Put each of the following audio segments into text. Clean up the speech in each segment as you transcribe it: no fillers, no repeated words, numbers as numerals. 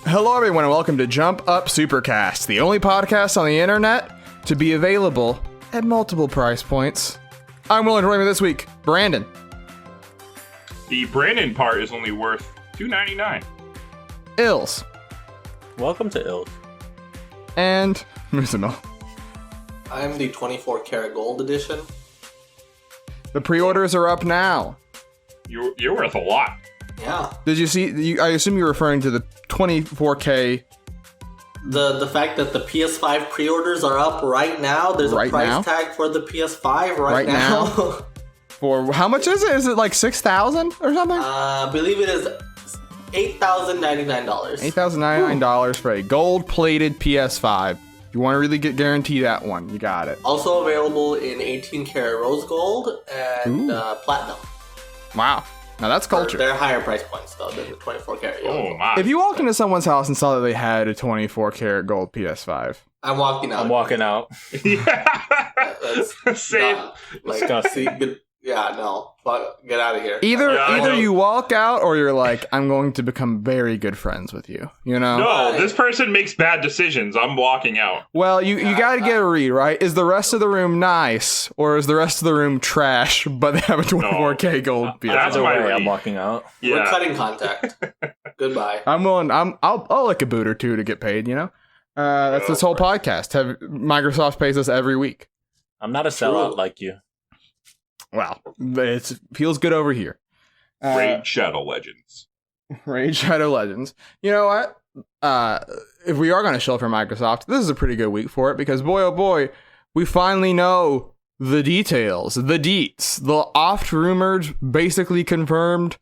Hello, everyone, and welcome to Jump Up Supercast, the only podcast on the internet to be available at multiple price points. I'm Will, and joining me this week, Brandon. The Brandon part is only worth $2.99. Ills. Welcome to Ills. And Musino. I'm the 24 karat gold edition. The pre-orders are up now. You're worth a lot. Yeah. Did you see? I assume you're referring to the 24K. The fact that the PS5 pre-orders are up right now. There's a price tag for the PS5 right now. For how much is it? Is it like $6,000 or something? I believe it is $8,099. $8,099 for a gold-plated PS5. You want to really guarantee that one, you got it. Also available in 18 karat rose gold and platinum. Wow. Now that's culture. They're higher price points though than the 24 karat. Oh my! If you walked into someone's house and saw that they had a 24 karat gold PS5, I'm walking out. That's same. Disgusting. Yeah, no. Get out of here. Either you walk out or you're like, I'm going to become very good friends with you. You know? No, this person makes bad decisions. I'm walking out. Well, you got to get a read, right? Is the rest of the room nice or is the rest of the room trash? But they have a 24K gold PS5. That's my read. I'm walking out. Yeah. We're cutting contact. Goodbye. I'm willing. I'll lick a boot or two to get paid. You know? That's this whole podcast. Microsoft pays us every week. I'm not a sellout like you. Well, it feels good over here. Raid Shadow Legends. Raid Shadow Legends. You know what? If we are going to shill for Microsoft, this is a pretty good week for it because, boy, oh boy, we finally know the details, the deets, the oft-rumored, basically confirmed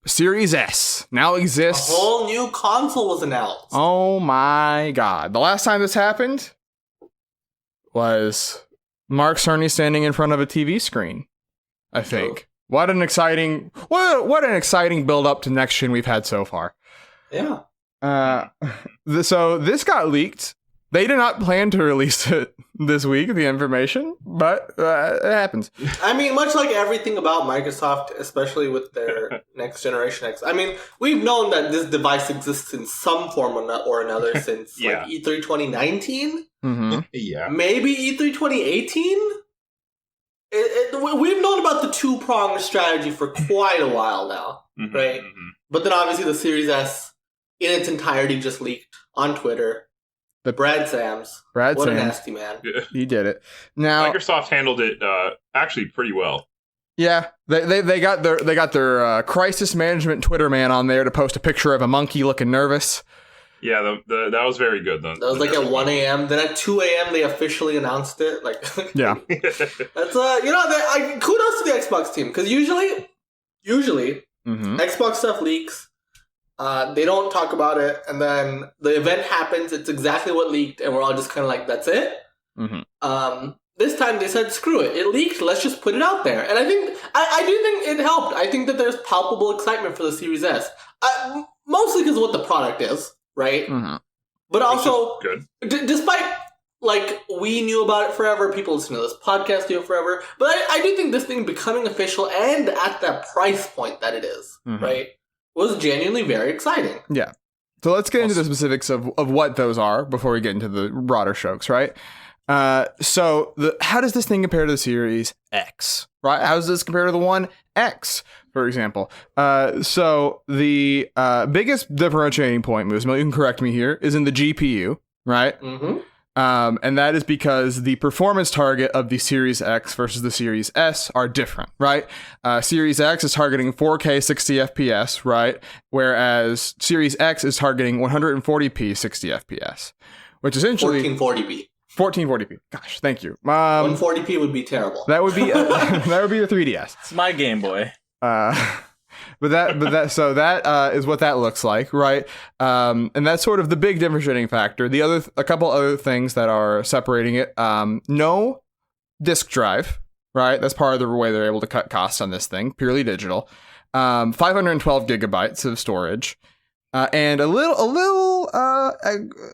Series S now exists. A whole new console was announced. Oh my god. The last time this happened was Mark Cerny standing in front of a TV screen. I think. What an exciting build up to next gen we've had so far. Yeah. So this got leaked. They did not plan to release it this week, the information, but it happens. I mean, much like everything about Microsoft, especially with their next generation X. I mean, we've known that this device exists in some form or another since like E3 2019. Mm-hmm. Yeah. Maybe E3 2018. We've known about the two-pronged strategy for quite a while now, right? Mm-hmm. But then obviously the Series S in its entirety just leaked on Twitter. Brad Sams. What a nasty man. Yeah. He did it. Now Microsoft handled it actually pretty well. Yeah, they got their crisis management Twitter man on there to post a picture of a monkey looking nervous. Yeah, that was very good. That was like at 1 a.m. Then at 2 a.m. they officially announced it. Like, yeah, that's kudos to the Xbox team because usually Xbox stuff leaks. They don't talk about it, and then the event happens. It's exactly what leaked, and we're all just kind of like, "That's it." Mm-hmm. This time they said, "Screw it! It leaked. Let's just put it out there." And I think I do think it helped. I think that there's palpable excitement for the Series S, mostly because of what the product is. Right? Mm-hmm. But also, good. Despite, like, we knew about it forever, people listening to this podcast knew it forever, but I do think this thing becoming official and at that price point that it is, right, was genuinely very exciting. Yeah. So let's get into the specifics of what those are before we get into the broader strokes, right? So how does this thing compare to the Series X, right? How does this compare to the One X, for example? So the biggest differentiating point, Musmo, you can correct me here, is in the GPU, right? Mm-hmm. And that is because the performance target of the Series X versus the Series S are different, right? Series X is targeting 4K 60 FPS, right? Whereas Series X is targeting 140p 60 FPS, which is essentially 1440p. 1440p. Gosh, thank you. 140p would be terrible. That would be that would be the 3DS. It's my Game Boy. But that is what that looks like, right? And that's sort of the big differentiating factor. A couple other things that are separating it. No disk drive, right? That's part of the way they're able to cut costs on this thing. Purely digital. 512 gigabytes of storage. And a little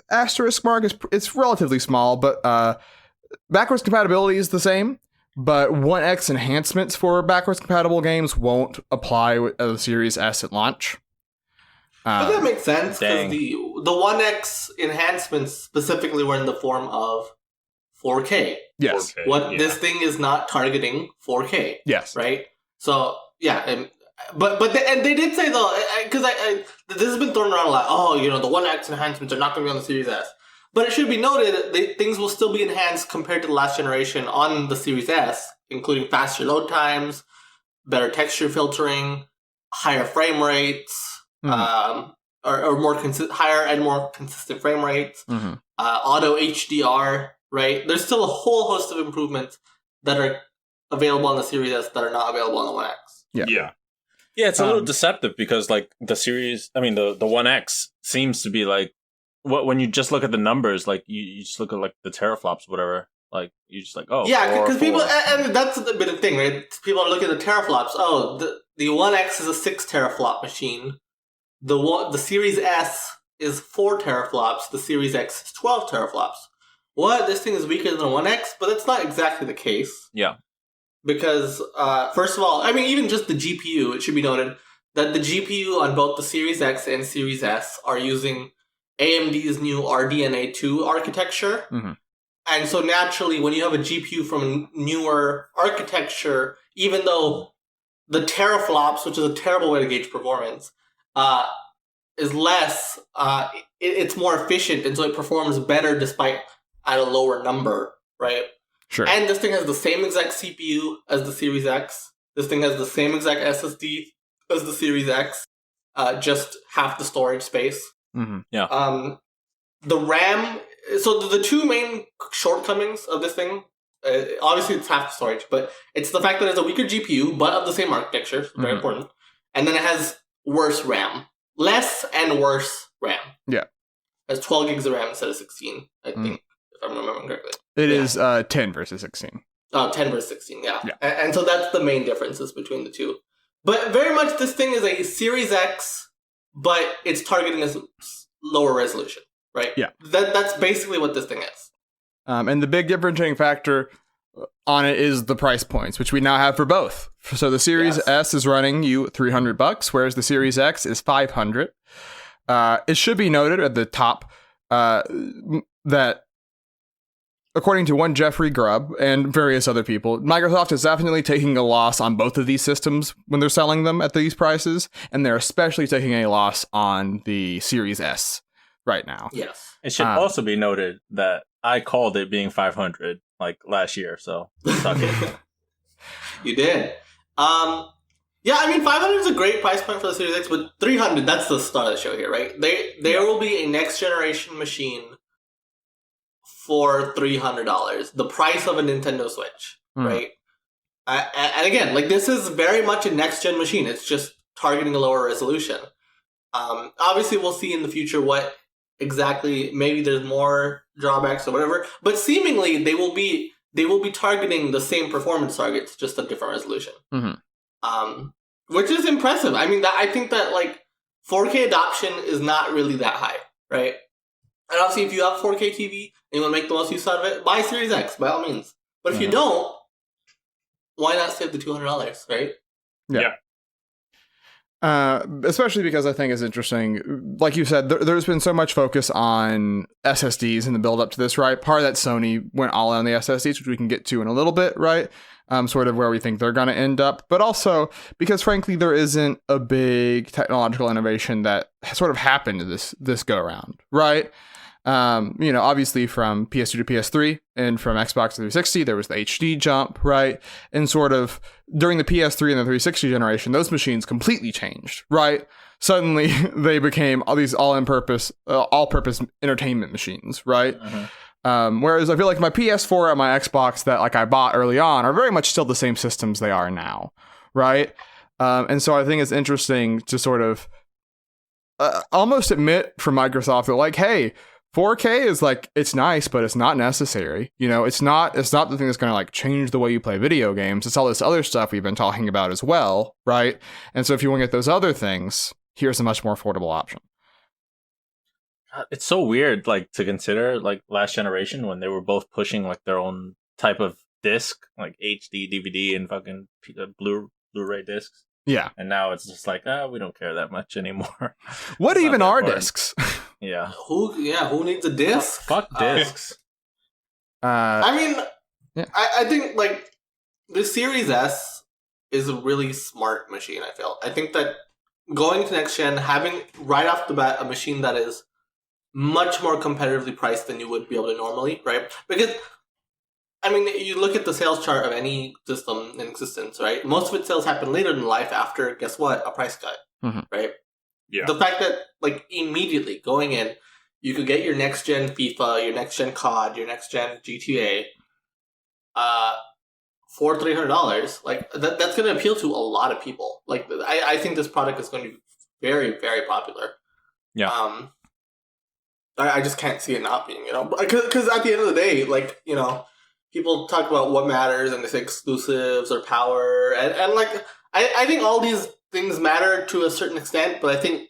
asterisk mark it's relatively small, but backwards compatibility is the same. But 1X enhancements for backwards compatible games won't apply with the Series S at launch. But that makes sense because the One X enhancements specifically were in the form of 4K. Yes. 4K, This thing is not targeting 4K. Yes. Right. So yeah, but they did say though, because this has been thrown around a lot. Oh, the One X enhancements are not going to be on the Series S. But it should be noted that things will still be enhanced compared to the last generation on the Series S, including faster load times, better texture filtering, higher frame rates, or more higher and more consistent frame rates, auto HDR. Right, there's still a whole host of improvements that are available on the Series S that are not available on the One X. Yeah. It's a little deceptive because like the One X seems to be like when you just look at the numbers, like you just look at like the teraflops, whatever. Like you just like because people and that's a bit of thing, right? People are looking at the teraflops. Oh, the One X is a 6 teraflop machine. The Series S is 4 teraflops. The Series X is 12 teraflops. What? This thing is weaker than the One X, but that's not exactly the case. Yeah. Because, first of all, even just the GPU, it should be noted that the GPU on both the Series X and Series S are using AMD's new RDNA 2 architecture. And so naturally, when you have a GPU from a newer architecture, even though the teraflops, which is a terrible way to gauge performance, is less, it's more efficient, and so it performs better despite at a lower number, right? Sure. And this thing has the same exact CPU as the Series X. This thing has the same exact SSD as the Series X, just half the storage space. Yeah. The RAM. So the two main shortcomings of this thing, obviously it's half the storage, but it's the fact that it's a weaker GPU, but of the same architecture, so very important. And then it has worse RAM, less and worse RAM. Yeah. It has 12 gigs of RAM instead of 16, I think. If I'm remembering correctly. It is 10 versus 16. 10 versus 16, yeah. And so that's the main differences between the two. But very much this thing is a Series X, but it's targeting a lower resolution, right? Yeah. That's basically what this thing is. And the big differentiating factor on it is the price points, which we now have for both. So the Series S is running you $300, whereas the Series X is $500. It should be noted at the top that according to one Jeffrey Grubb and various other people, Microsoft is definitely taking a loss on both of these systems when they're selling them at these prices, and they're especially taking a loss on the Series S right now. Yes. It should also be noted that I called it being 500 like last year, so suck it. You did. 500 is a great price point for the Series X, but 300, that's the star of the show here, right? There will be a next generation machine for $300, the price of a Nintendo Switch, right? And again, like this is very much a next-gen machine. It's just targeting a lower resolution. Obviously, we'll see in the future what exactly. Maybe there's more drawbacks or whatever, but seemingly they will be targeting the same performance targets, just a different resolution. Which is impressive. I think that like 4K adoption is not really that high, right? And obviously, if you have a 4K TV and you want to make the most use out of it, buy Series X, by all means. But if you don't, why not save the $200, right? Yeah. Especially because I think it's interesting. Like you said, there's been so much focus on SSDs in the build up to this, right? Part of that Sony went all in on the SSDs, which we can get to in a little bit, right? Sort of where we think they're going to end up. But also because, frankly, there isn't a big technological innovation that sort of happened this go around, right? Obviously from PS2 to PS3 and from Xbox to 360, there was the HD jump, right? And sort of during the PS3 and the 360 generation, those machines completely changed, right? Suddenly they became all these all-purpose entertainment machines, right? Whereas I feel like my PS4 and my Xbox that like I bought early on are very much still the same systems they are now, right? And so I think it's interesting to sort of almost admit from Microsoft that like, hey, 4K is like, it's nice, but it's not necessary. It's not the thing that's going to like change the way you play video games. It's all this other stuff we've been talking about as well, right? And so if you want to get those other things, here's a much more affordable option. It's so weird, like to consider like last generation when they were both pushing like their own type of disc, like HD, DVD, and fucking Blu-ray discs. Yeah. And now it's just like, we don't care that much anymore. What even are discs? Yeah. Who needs a disc? Fuck discs. I mean, Yeah. I think like the Series S is a really smart machine. I think that going to next gen, having right off the bat a machine that is much more competitively priced than you would be able to normally, right? Because I mean, you look at the sales chart of any system in existence, right? Most of its sales happen later in life after, guess what? A price cut, right? Yeah. The fact that, like, immediately going in, you could get your next-gen FIFA, your next-gen COD, your next-gen GTA for $300, like, that's going to appeal to a lot of people. Like, I think this product is going to be very, very popular. Yeah. I just can't see it not being, because at the end of the day, like, people talk about what matters and they say exclusives or power, and like, I think all these things matter to a certain extent, but I think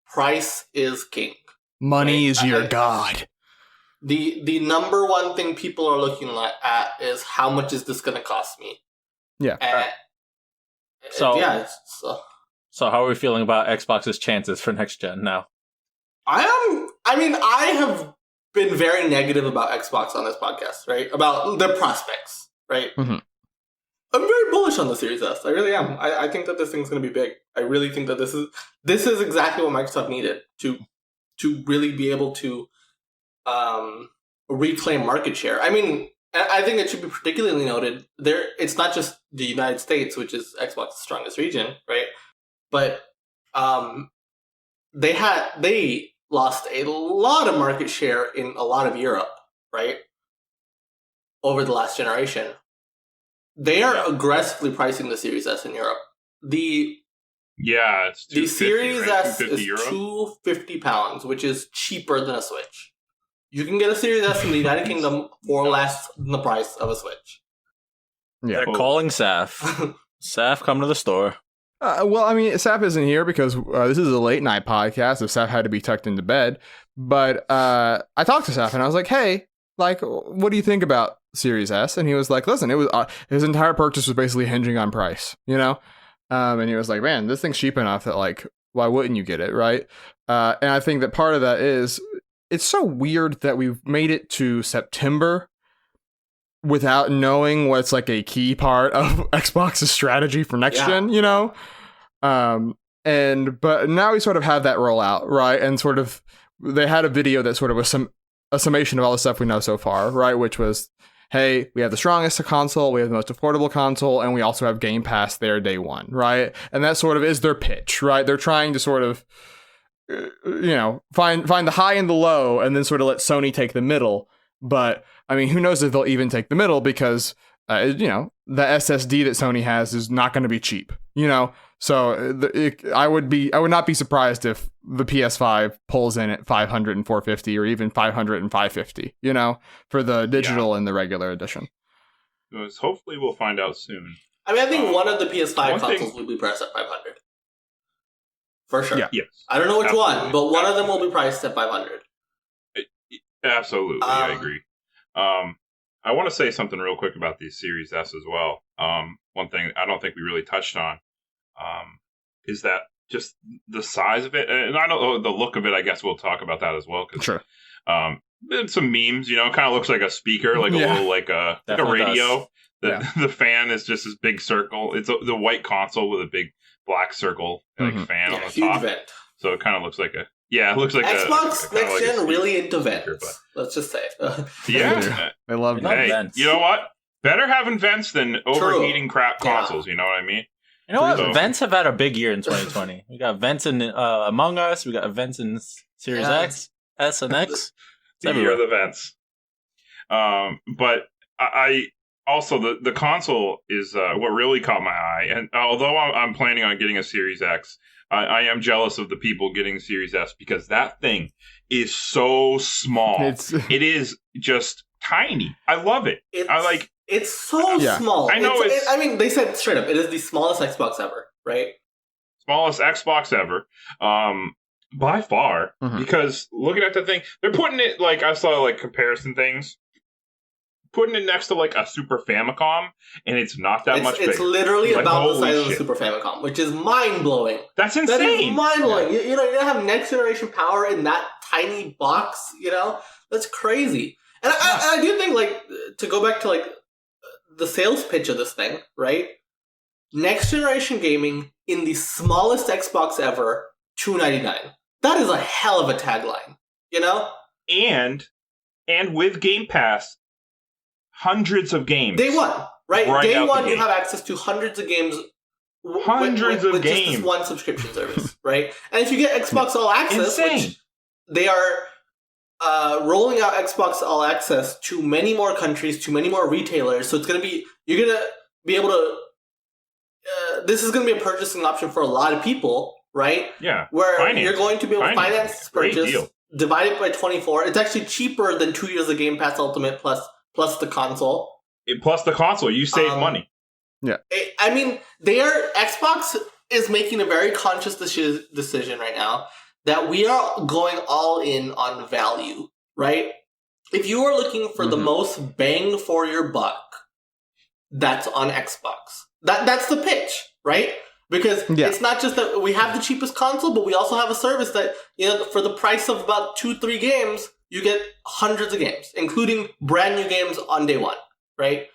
price is king. Money is your god. The number one thing people are looking at is how much is this going to cost me? Yeah. So how are we feeling about Xbox's chances for next gen now? I have been very negative about Xbox on this podcast, right? About their prospects, right? Mm-hmm. I'm very bullish on the Series S. I really am. I think that this thing's going to be big. I really think that this is exactly what Microsoft needed to really be able to reclaim market share. I mean, I think it should be particularly noted it's not just the United States, which is Xbox's strongest region, right? But they lost a lot of market share in a lot of Europe, right? Over the last generation. They are aggressively pricing the Series S in Europe. The Series right? S is £250, which is cheaper than a Switch. You can get a Series S in the United Kingdom for less than the price of a Switch. Yeah. They're calling Saf. Saf, come to the store. Well, I mean, Saf isn't here because this is a late night podcast, so Saf had to be tucked into bed. But I talked to Saf and I was like, hey, like, what do you think about Series S? And he was like, listen, it was his entire purchase was basically hinging on price, and he was like, man, this thing's cheap enough that, like, why wouldn't you get it, right? And I think that part of that is it's so weird that we've made it to September without knowing what's like a key part of Xbox's strategy for next gen, but now we sort of have that rollout, right? And sort of they had a video that sort of was a summation of all the stuff we know so far, right? Which was, hey, we have the strongest console, we have the most affordable console, and we also have Game Pass there day one, right? And that sort of is their pitch, right? They're trying to sort of, find the high and the low, and then sort of let Sony take the middle. But I mean, who knows if they'll even take the middle because, the SSD that Sony has is not going to be cheap, So I would not be surprised if the PS5 pulls in at 500 and 450 or even 500 and 550, for the digital and the regular edition. Hopefully we'll find out soon. I mean, I think one of the PS5 consoles will be priced at 500. For sure. Yeah. Yes. I don't know which one, but one of them will be priced at 500. Absolutely, I agree. I want to say something real quick about the Series S as well. One thing I don't think we really touched on is that just the size of it, and I don't know the look of it. I guess we'll talk about that as well. Sure. And some memes, kind of looks like a speaker, like a little like a radio. The fan is just this big circle. It's the white console with a big black circle fan on the huge top. vent. So it kind of looks like it looks like Xbox next like gen really into vents. But Let's just say. Yeah, I love hey, vents. You know what? Better having vents than overheating crap consoles. You know what I mean? You know what? Vents have had a big year in 2020. We got vents in Among Us. We got vents in Series X, S, and X. The year of the vents. But I also the console is what really caught my eye. And although I'm planning on getting a Series X, I am jealous of the people getting Series S because that thing is so small. It is just tiny. I love it. It's so small. I know. I mean, they said straight up, it is the smallest Xbox ever, right? Smallest Xbox ever, by far. Because looking at the thing, they're putting it like I saw like comparison things, putting it next to like a Super Famicom, and it's not that much bigger. It's literally about the size of the Super Famicom, which is mind blowing. That's insane. That is mind blowing. Yeah. You don't have next generation power in that tiny box, that's crazy. And I do think, like, to go back to, like, the sales pitch of this thing, right? Next generation gaming in the smallest Xbox ever, $299. That is a hell of a tagline, And with Game Pass, hundreds of games. Day one, right? Day one, you gate. have access to hundreds of games. Hundreds of with games. Just this one subscription service, right? And if you get Xbox All Access, which they are rolling out Xbox All Access to many more countries, to many more retailers. So you're going to be able to, this is going to be a purchasing option for a lot of people, right? Yeah. Where you're going to be able to finance this purchase, deal. divide it by 24. It's actually cheaper than 2 years of Game Pass Ultimate plus the console. Plus the console, you save money. Yeah. I mean, Xbox is making a very conscious decision right now that we are going all in on value, right? If you are looking for the most bang for your buck, that's on Xbox. That's the pitch, right? Because it's not just that we have the cheapest console, but we also have a service that, for the price of about 2-3 games, you get hundreds of games, including brand new games on day one, right?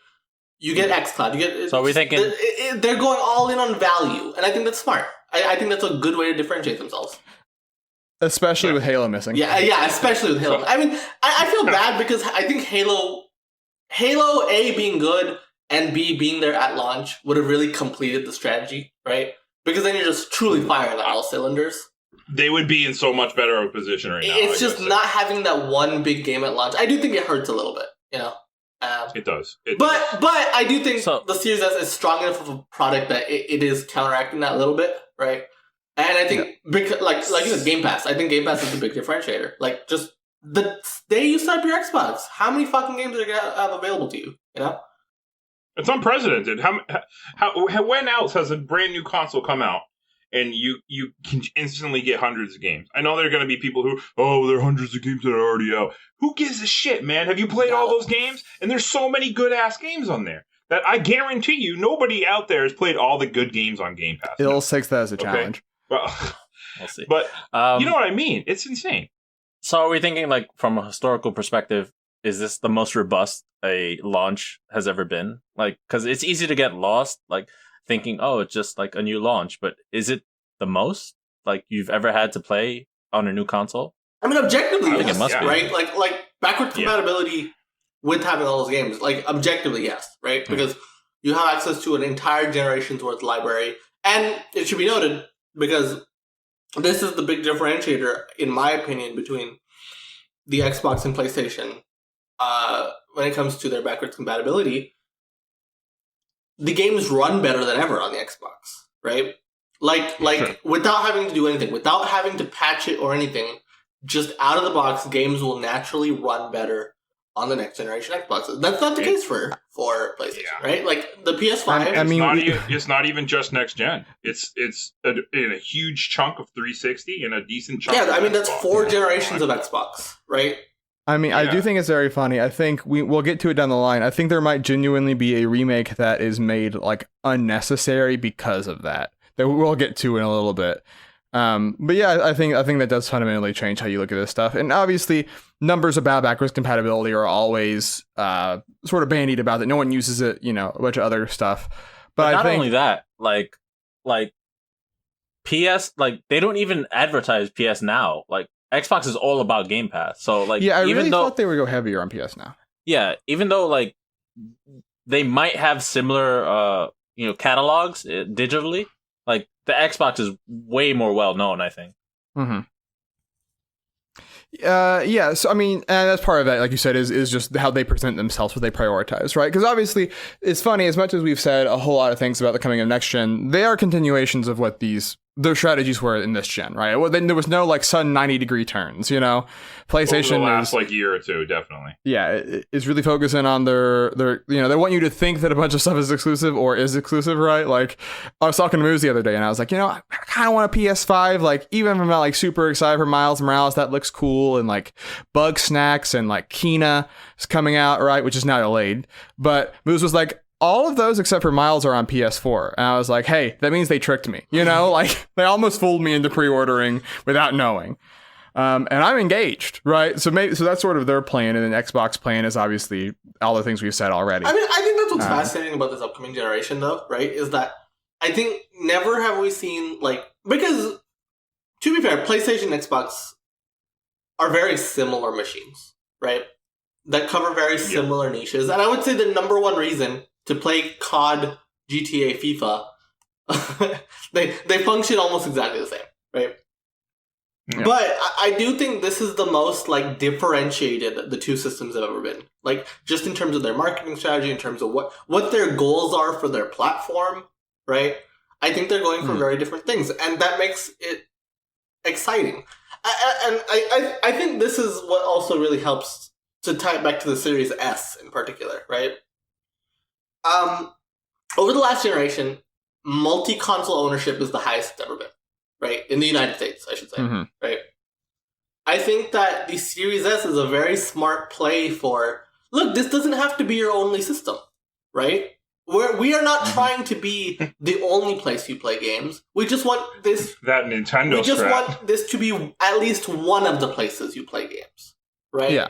You get xCloud. So are we thinking they're going all in on value, and I think that's smart. I think that's a good way to differentiate themselves. Especially with Halo missing. Yeah, especially with Halo. I mean, I feel bad because I think Halo A being good and B being there at launch would have really completed the strategy, right? Because then you're just truly firing on all cylinders. They would be in so much better of a position right now. It's just not having that one big game at launch. I do think it hurts a little bit, It does. But I do think the Series S is strong enough of a product that it is counteracting that a little bit, right? And I think, because, like you said, Game Pass. I think Game Pass is the big differentiator. Like, just the day you start up your Xbox, how many fucking games are you going to have available to you, It's unprecedented. When else has a brand new console come out and you can instantly get hundreds of games? I know there are going to be people who, there are hundreds of games that are already out. Who gives a shit, man? Have you played all those games? And there's so many good-ass games on there that I guarantee you nobody out there has played all the good games on Game Pass. It'll takes that as a challenge. Well, we'll see. But you know what I mean? It's insane. So are we thinking, like, from a historical perspective, is this the most robust a launch has ever been? Like, because it's easy to get lost, like, thinking, it's just like a new launch. But is it the most, like, you've ever had to play on a new console? I mean, objectively, I think it must be. Right? Like backwards compatibility with having all those games. Like, objectively, yes, right? Because you have access to an entire generation's worth library. And it should be noted, because this is the big differentiator, in my opinion, between the Xbox and PlayStation when it comes to their backwards compatibility. The games run better than ever on the Xbox, right? Like without having to do anything, without having to patch it or anything, just out of the box, games will naturally run better on the next generation Xboxes. That's not the case for PlayStation, right? Like the PS5. It's not even just next gen. It's in a huge chunk of 360 and a decent chunk. Yeah, of I mean that's Xbox. 4 generations of Xbox, right? I mean, I do think it's very funny. I think we'll get to it down the line. I think there might genuinely be a remake that is made like unnecessary because of that we'll get to in a little bit. But yeah, I think that does fundamentally change how you look at this stuff. And obviously, numbers about backwards compatibility are always sort of bandied about that. No one uses it, a bunch of other stuff. But not only that, like PS, like they don't even advertise PS Now. Like Xbox is all about Game Pass. So like, I really thought they would go heavier on PS Now. Yeah, even though like they might have similar, catalogs digitally. Like the Xbox is way more well known, I think. Mm-hmm. Yeah, so I mean, and that's part of that, like you said, is just how they present themselves, what they prioritize, right? Because obviously, it's funny, as much as we've said a whole lot of things about the coming of next gen, they are continuations of what their strategies were in this gen, right? Well, then there was no like sudden 90-degree turns, PlayStation over the last year or two, definitely. Yeah, is really focusing on their they want you to think that a bunch of stuff is exclusive or is exclusive, right? Like I was talking to Moose the other day and I was like, I kind of want a PS5, like even if I'm not like super excited for Miles Morales, that looks cool, and like Bug Snacks and like Kena is coming out, right, which is now delayed. But Moose was like, all of those except for Miles are on PS4. And I was like, hey, that means they tricked me. Like they almost fooled me into pre-ordering without knowing. And I'm engaged, right? So that's sort of their plan, and then Xbox plan is obviously all the things we've said already. I mean, I think that's what's fascinating about this upcoming generation, though, right? Is that I think never have we seen, like, because, to be fair, PlayStation and Xbox are very similar machines, right? That cover very similar niches. And I would say the number one reason to play COD, GTA, FIFA, they function almost exactly the same, right? Yeah. But I do think this is the most, like, differentiated the two systems have ever been. Like, just in terms of their marketing strategy, in terms of what their goals are for their platform, right? I think they're going for very different things, and that makes it exciting. I think this is what also really helps to tie it back to the Series S in particular, right? Over the last generation, multi-console ownership is the highest it's ever been. Right? In the United States, I should say. Right? I think that the Series S is a very smart play for, look, this doesn't have to be your only system, right? We are not trying to be the only place you play games. We just want this... That Nintendo We just want this to be at least one of the places you play games, right? Yeah.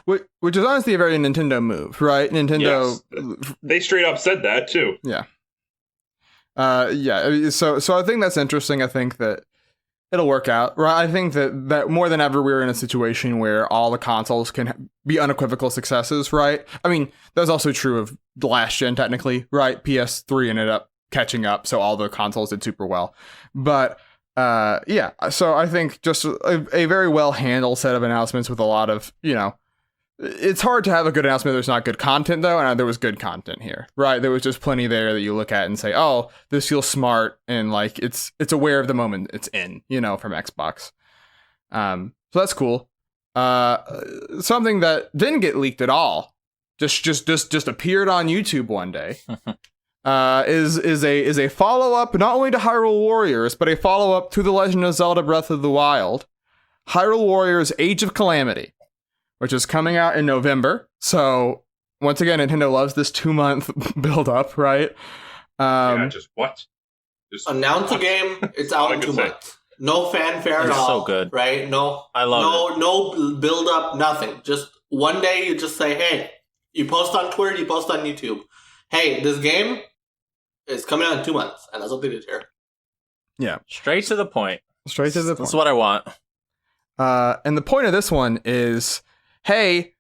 Which is honestly a very Nintendo move, right? Nintendo... Yes. They straight up said that, too. Yeah. So I think that's interesting. I think that it'll work out, right? I think that more than ever, we're in a situation where all the consoles can be unequivocal successes, right? I mean, that's also true of the last gen, technically, right? PS3 ended up catching up, so all the consoles did super well. But so I think just a very well-handled set of announcements with a lot of, it's hard to have a good announcement if there's not good content, though, and there was good content here, right? There was just plenty there that you look at and say, oh, this feels smart, and, like, it's aware of the moment it's in, from Xbox. So that's cool. Something that didn't get leaked at all, just appeared on YouTube one day, is a follow-up not only to Hyrule Warriors, but a follow-up to The Legend of Zelda Breath of the Wild, Hyrule Warriors Age of Calamity, which is coming out in November. So, once again, Nintendo loves this 2-month build-up, right? Just what? Announce a game, it's out in 2 months. No fanfare at all. It's so good. Right? I love it. No build-up, nothing. Just one day you just say, hey, you post on Twitter, you post on YouTube. Hey, this game is coming out in 2 months. And that's what they did here. Yeah. Straight to the point. That's what I want. And the point of this one is... hey,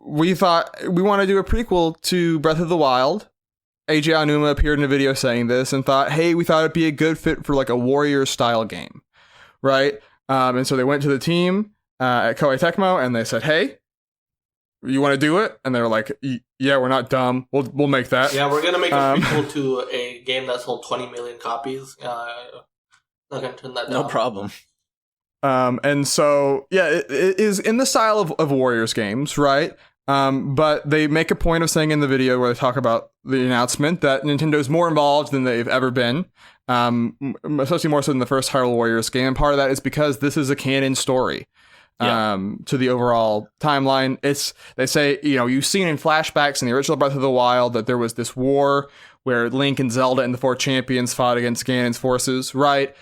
we thought we want to do a prequel to Breath of the Wild. AJ Aonuma appeared in a video saying this and thought, hey, we thought it'd be a good fit for, like, a Warriors-style game, right? And so they went to the team at Koei Tecmo and they said, hey, you want to do it? And they were like, yeah, we're not dumb. We'll make that. Yeah, we're going to make a prequel to a game that sold 20 million copies. Not going to turn that down. No problem. And so, yeah, it is in the style of Warriors games, right? But they make a point of saying in the video where they talk about the announcement that Nintendo's more involved than they've ever been, especially more so than the first Hyrule Warriors game. And part of that is because this is a canon story to the overall timeline. They say, you've seen in flashbacks in the original Breath of the Wild that there was this war where Link and Zelda and the 4 champions fought against Ganon's forces, right?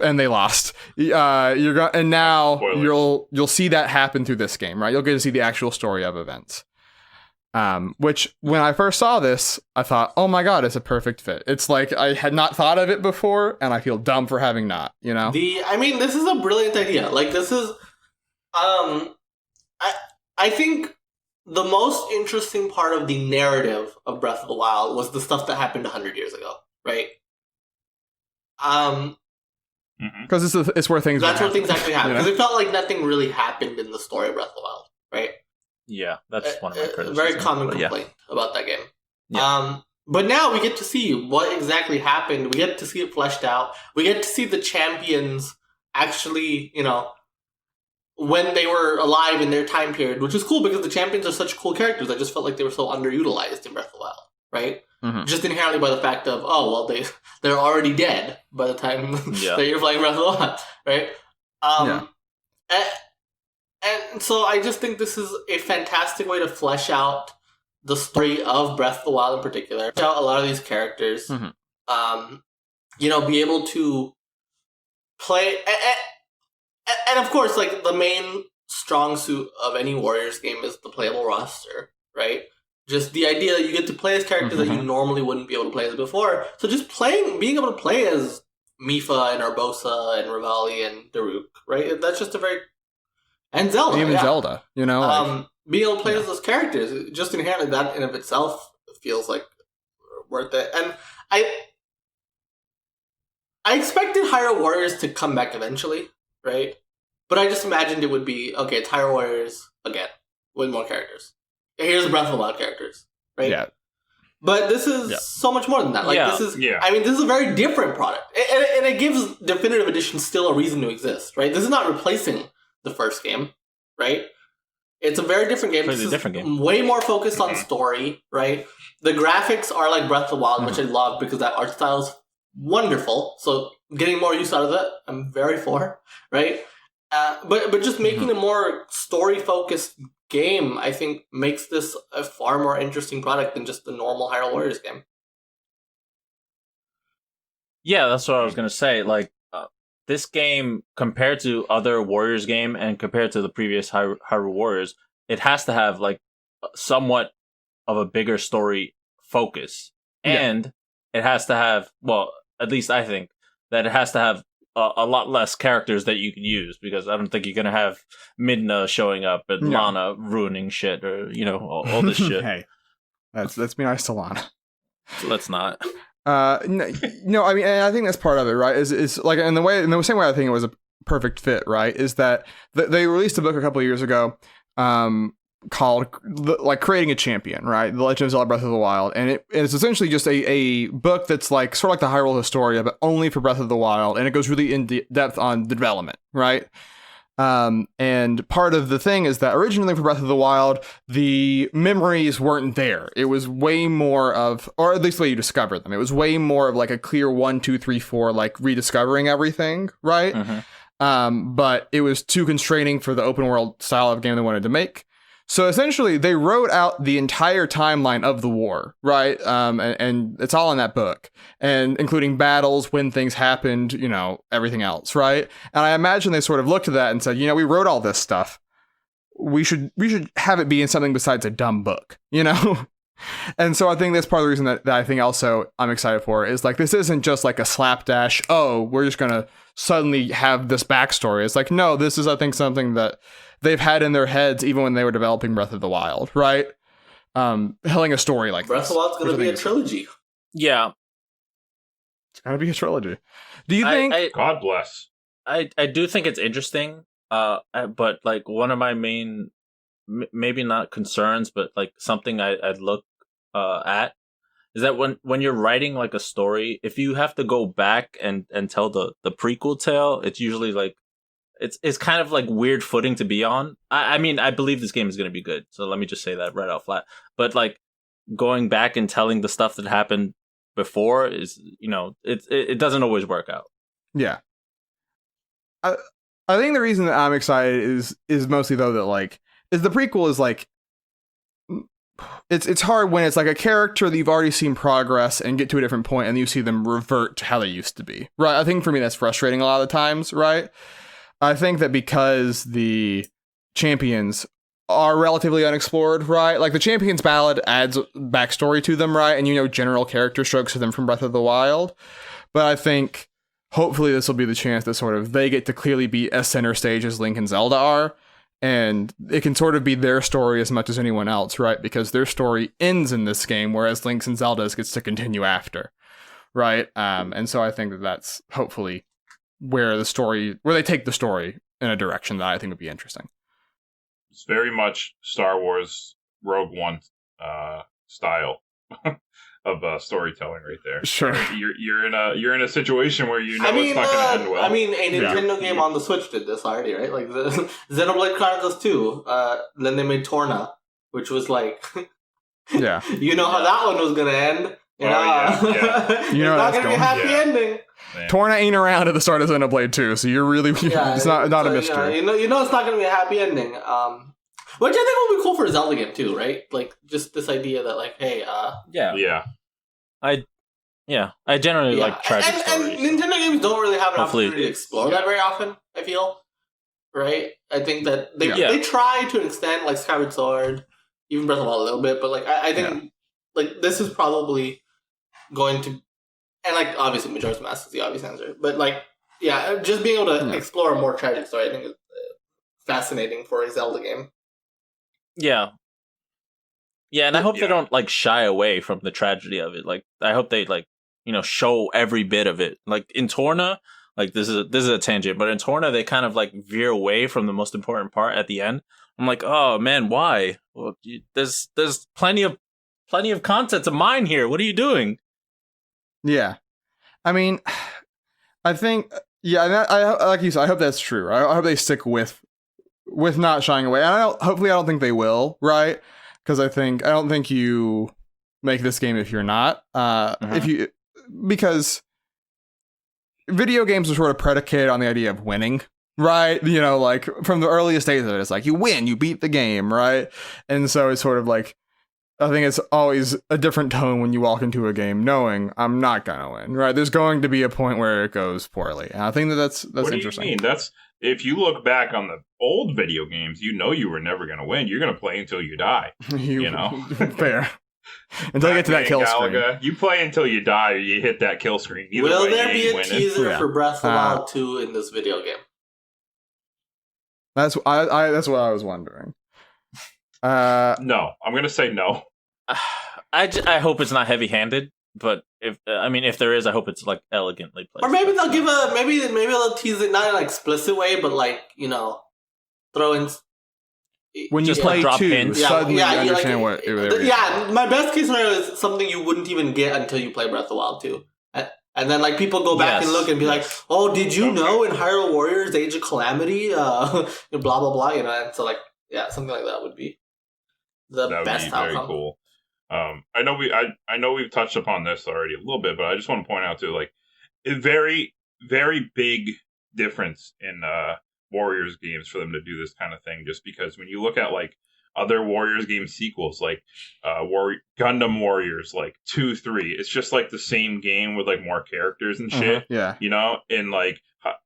And they lost. And now Spoilers. you'll see that happen through this game, right? You'll get to see the actual story of events. Which when I first saw this, I thought, oh my god, it's a perfect fit. It's like I had not thought of it before, and I feel dumb for having not. This is a brilliant idea. Like, this is, I think the most interesting part of the narrative of Breath of the Wild was the stuff that happened 100 years ago, right? Because it's where things That's where things actually happen. Because it felt like nothing really happened in the story of Breath of the Wild, right? Yeah, that's one of my criticisms. Very common complaint about that game. Yeah. But now we get to see what exactly happened. We get to see it fleshed out. We get to see the champions actually, when they were alive in their time period, which is cool because the champions are such cool characters. I just felt like they were so underutilized in Breath of the Wild, right? Mm-hmm. Just inherently by the fact of, they're already dead by the time that you're playing Breath of the Wild, right? And so I just think this is a fantastic way to flesh out the story of Breath of the Wild in particular. Flesh out a lot of these characters. Mm-hmm. Be able to play, and of course, like the main strong suit of any Warriors game is the playable roster, right? Just the idea that you get to play as characters that you normally wouldn't be able to play as before. So just being able to play as Mifa and Urbosa and Rivali and Daruk, right? That's just and Zelda, even Zelda, you know, being able to play as those characters, just inherently that in of itself feels like worth it. And I expected Hyrule Warriors to come back eventually, right? But I just imagined it would be, okay, it's Hyrule Warriors again, with more characters. Here's Breath of the Wild characters, right? Yeah. But this is so much more than that. Like, this is, I mean, this is a very different product. And it gives Definitive Edition still a reason to exist, right? This is not replacing the first game, right? It's a very different game. It's a different game. Way more focused on story, right? The graphics are like Breath of the Wild, which I love because that art style is wonderful. So getting more use out of that, I'm very for, right? But just making a more story-focused game, I think, makes this a far more interesting product than just the normal Hyrule Warriors game. Yeah, that's what I was going to say. Like, this game, compared to other Warriors game and compared to the previous Hyrule Warriors, it has to have, like, somewhat of a bigger story focus. And it has to have, well, at least I think, that it has to have a lot less characters that you can use, because I don't think you're going to have Midna showing up and Lana ruining shit, or, you know, all this shit. Hey, let's be nice to Lana. Let's not. No, I mean, and I think that's part of it, right? Is like in the same way I think it was a perfect fit, right? Is that they released a book a couple of years ago, called like Creating a Champion, right? The Legend of Zelda Breath of the Wild, and it's essentially just a book that's like sort of like the Hyrule Historia, but only for Breath of the Wild, and it goes really in depth on the development, right? And part of the thing is that originally for Breath of the Wild, the memories weren't there. It was way more of, or at least the way you discover them, it was way more of like a clear 1, 2, 3, 4, like rediscovering everything, right? But it was too constraining for the open world style of game they wanted to make. So essentially, they wrote out the entire timeline of the war, right? And it's all in that book, and including battles, when things happened, you know, everything else, right? And I imagine they sort of looked at that and said, you know, we wrote all this stuff. We should have it be in something besides a dumb book, you know? And so I think that's part of the reason that I think also I'm excited for is like, this isn't just like a slapdash, oh, we're just going to suddenly have this backstory. It's like, no, this is, I think, something that they've had in their heads even when they were developing Breath of the Wild, right? Telling a story like Breath of the Wild's going to be a trilogy. Yeah. It's going to be a trilogy. Do you think... God bless. I do think it's interesting, but like one of my main, maybe not concerns, but like something I'd look at is that when you're writing like a story, if you have to go back and tell the prequel tale, it's usually like, it's kind of like weird footing to be on. I mean, I believe this game is going to be good, so let me just say that right out flat. But like going back and telling the stuff that happened before is, you know, it doesn't always work out. Yeah. I think the reason that I'm excited is mostly though that like is the prequel is like it's hard when it's like a character that you've already seen progress and get to a different point and you see them revert to how they used to be, right? I think for me that's frustrating a lot of the times, right? I think that because the champions are relatively unexplored, right? Like the Champions Ballad adds backstory to them, right? And you know general character strokes of them from Breath of the Wild. But I think hopefully this will be the chance that sort of they get to clearly be as center stage as Link and Zelda are. And it can sort of be their story as much as anyone else, right? Because their story ends in this game, whereas Link's and Zelda's gets to continue after, right? And so I think that that's hopefully where they take the story in a direction that I think would be interesting. It's very much Star Wars Rogue One style of storytelling right there. Sure. You're in a situation where you know it's not going to end well. I mean, a Nintendo game on the Switch did this already, right? Like the Xenoblade Chronicles 2. Then they made Torna, which was like, yeah, you know how that one was going to end. Yeah. You know it's not going to be a happy ending. Man. Torna ain't around at the start of Xenoblade 2, so you're really it's not a mystery. You know it's not going to be a happy ending. Which I think will be cool for a Zelda game too, right? Like just this idea that like, hey, yeah. Yeah. I Yeah, I generally like tragic stories. And Nintendo games don't really have an Hopefully- opportunity to explore that very often, I feel. Right? I think that they Yeah. they try to an extent, like Skyward Sword, even Breath of the Wild a little bit, but like I think like this is probably going to, and like obviously Majora's Mask is the obvious answer, but like just being able to explore a more tragic story, I think is fascinating for a Zelda game. Yeah. Yeah, and I hope they don't like shy away from the tragedy of it. Like I hope they like, show every bit of it. Like in Torna, like this is a tangent, but in Torna they kind of like veer away from the most important part at the end. I'm like, "Oh man, why? Well, there's plenty of content to mine here. What are you doing?" Yeah. I mean, I think I like you said, I hope that's true. I hope they stick with not shying away. And hopefully I don't think they will, right? Because I don't think you make this game if you're not. Because video games are sort of predicated on the idea of winning, right? Like from the earliest days of it, it's like you win, you beat the game, right? And so it's sort of like, I think it's always a different tone when you walk into a game knowing I'm not gonna win, right? There's going to be a point where it goes poorly, and I think that's what interesting. Do you mean? That's if you look back on the old video games, you were never gonna win. You're gonna play until you die. Fair. Until you get to that kill screen. You play until you die, or you hit that kill screen. Either Will way, there be a winning. teaser for Breath of the Wild 2 in this video game? That's what I was wondering. No, I'm gonna say no. I hope it's not heavy-handed, but if there is, I hope it's like elegantly placed. Or maybe they'll give maybe they'll tease it not in an explicit way, but like throw in. When you just play drop 2, hints. suddenly you like, understand what they were doing. My best case scenario is something you wouldn't even get until you play Breath of the Wild 2. And then like people go back and look and be like, "Oh, did you know in Hyrule Warriors Age of Calamity, blah blah blah," and so like something like that would be the best be very outcome. Cool. I know we've touched upon this already a little bit, but I just want to point out too, like a very, very big difference in Warriors games for them to do this kind of thing. Just because when you look at like other Warriors game sequels, like Gundam Warriors, like 2, 3, it's just like the same game with like more characters and shit. Yeah. And like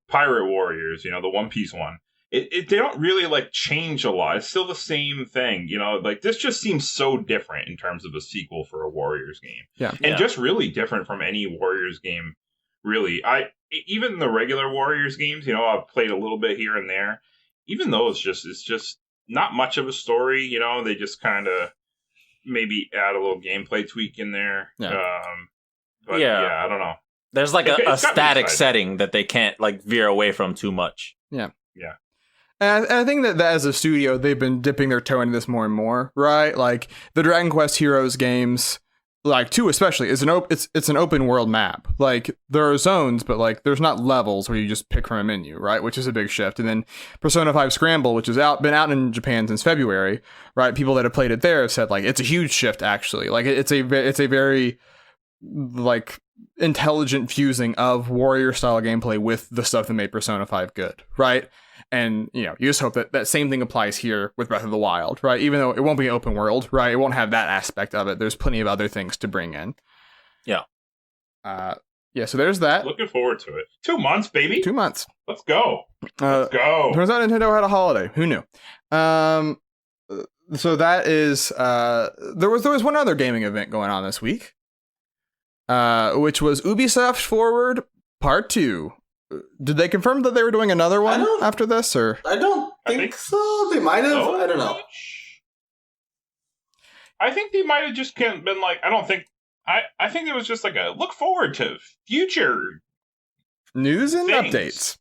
Pirate Warriors, the One Piece one. They don't really like change a lot. It's still the same thing, like this just seems so different in terms of a sequel for a Warriors game. Yeah. And just really different from any Warriors game, really. Even the regular Warriors games, I've played a little bit here and there. Even though it's just not much of a story, they just kind of maybe add a little gameplay tweak in there. Yeah. I don't know. There's like a it's got me static excited. setting that they can't like veer away from too much. Yeah. Yeah. And I think that as a studio, they've been dipping their toe into this more and more, right? Like the Dragon Quest Heroes games, like 2 especially, it's an open world map. Like there are zones, but like there's not levels where you just pick from a menu, right? Which is a big shift. And then Persona 5 Scramble, which has been out in Japan since February, right? People that have played it there have said like it's a huge shift actually. Like it's a very like intelligent fusing of warrior style gameplay with the stuff that made Persona 5 good, right? And, you just hope that same thing applies here with Breath of the Wild, right? Even though it won't be open world, right? It won't have that aspect of it. There's plenty of other things to bring in. Yeah. So there's that. Looking forward to it. 2 months, baby. 2 months. Let's go. Let's go. Turns out Nintendo had a holiday. Who knew? So that is... there was one other gaming event going on this week, which was Ubisoft Forward Part 2. Did they confirm that they were doing another one after this, or? I don't think so. They might have. I don't know. I think they might have just been like, I don't think. I think it was just like a look forward to future news and things. Updates.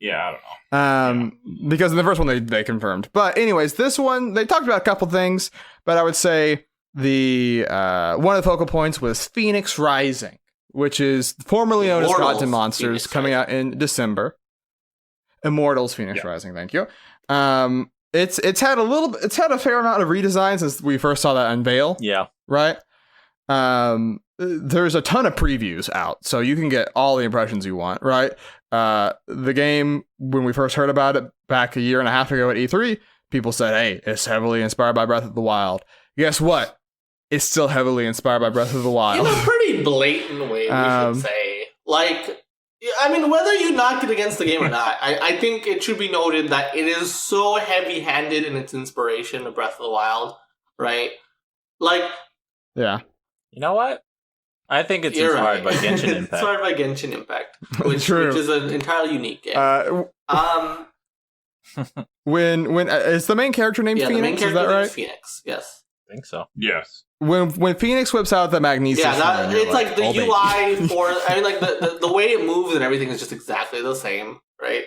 Yeah, I don't know. Because in the first one they confirmed. But anyways, this one, they talked about a couple things, but I would say the one of the focal points was Phoenix Rising, which is formerly known as Gods and Monsters, coming out in December. Immortals Phoenix Rising, thank you. It's had a fair amount of redesign since we first saw that unveil. Yeah. Right? There's a ton of previews out, so you can get all the impressions you want, right? The game, when we first heard about it back a year and a half ago at E3, people said, hey, it's heavily inspired by Breath of the Wild. Guess what? is still heavily inspired by Breath of the Wild. In a pretty blatant way, we should say. Like, I mean, whether you knock it against the game or not, I think it should be noted that it is so heavy-handed in its inspiration of Breath of the Wild, right? Like, yeah. You know what? I think it's inspired by Genshin Impact. Inspired by Genshin Impact, which is an entirely unique game. When is the main character named Phoenix? The main character is that right? is Phoenix. Yes, I think so. Yes. When Phoenix whips out the magnesis, it's like the oh, UI for. I mean, like the way it moves and everything is just exactly the same, right?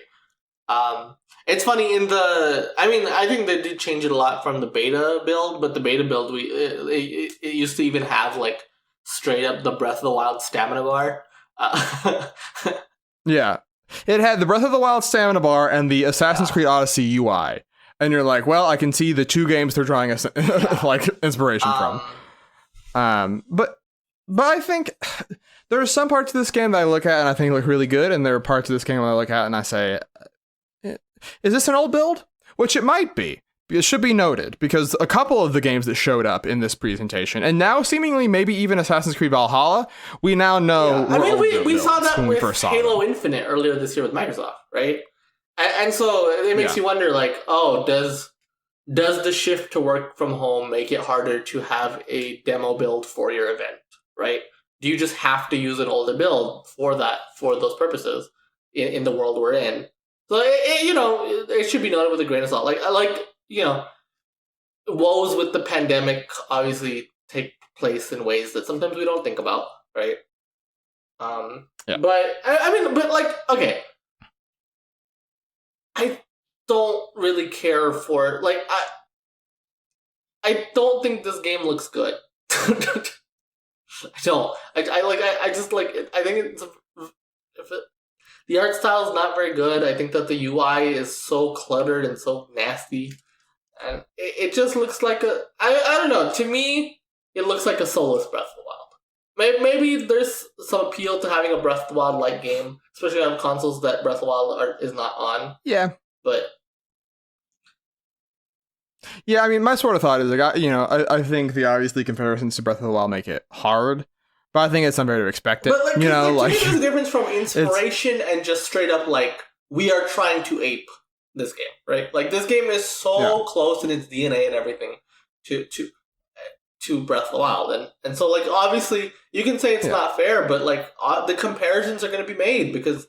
It's funny in the. I mean, I think they did change it a lot from the beta build, but the beta build it used to even have like straight up the Breath of the Wild stamina bar. Yeah, it had the Breath of the Wild stamina bar and the Assassin's Creed Odyssey UI, and you're like, well, I can see the two games they're drawing us like inspiration from. But I think there are some parts of this game that I look at and I think look really good, and there are parts of this game that I look at and I say, is this an old build? Which it might be. It should be noted, because a couple of the games that showed up in this presentation, and now seemingly maybe even Assassin's Creed Valhalla, we now know. Yeah. I mean, we saw that with Halo them. Infinite earlier this year with Microsoft, right? And so it makes you wonder, like, oh, does the shift to work from home make it harder to have a demo build for your event, right? Do you just have to use an older build for those purposes in the world we're in? So it should be noted with a grain of salt. Woes with the pandemic obviously take place in ways that sometimes we don't think about, right? But okay, I don't really care for it. Like, I don't think this game looks good. I don't. I just like. I think it's the art style is not very good. I think that the UI is so cluttered and so nasty, and it just looks like a. I don't know. To me, it looks like a soulless Breath of the Wild. Maybe there's some appeal to having a Breath of the Wild like game, especially on consoles that Breath of the Wild is not on. Yeah, but. Yeah, I mean, my sort of thought is, like, I think the obviously comparisons to Breath of the Wild make it hard, but I think it's unfair to expect it. But, there's a difference from inspiration and just straight up, like, we are trying to ape this game, right? Like, this game is so close in its DNA and everything to Breath of the Wild, and so, like, obviously, you can say it's not fair, but, like, the comparisons are going to be made because.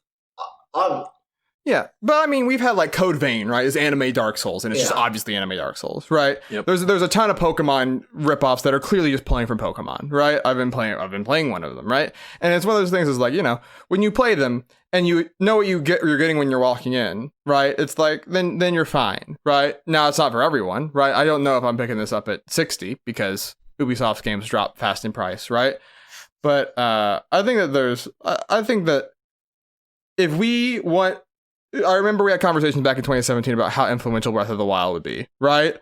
Yeah, but I mean, we've had like Code Vein, right? Is anime Dark Souls, and it's just obviously anime Dark Souls, right? Yep. There's a ton of Pokemon ripoffs that are clearly just playing from Pokemon, right? I've been playing one of them, right? And it's one of those things is like, when you play them and you know what you're getting when you're walking in, right? It's like then you're fine, right? Now it's not for everyone, right? I don't know if I'm picking this up at $60 because Ubisoft's games drop fast in price, right? But I think that if we want. I remember we had conversations back in 2017 about how influential Breath of the Wild would be, right?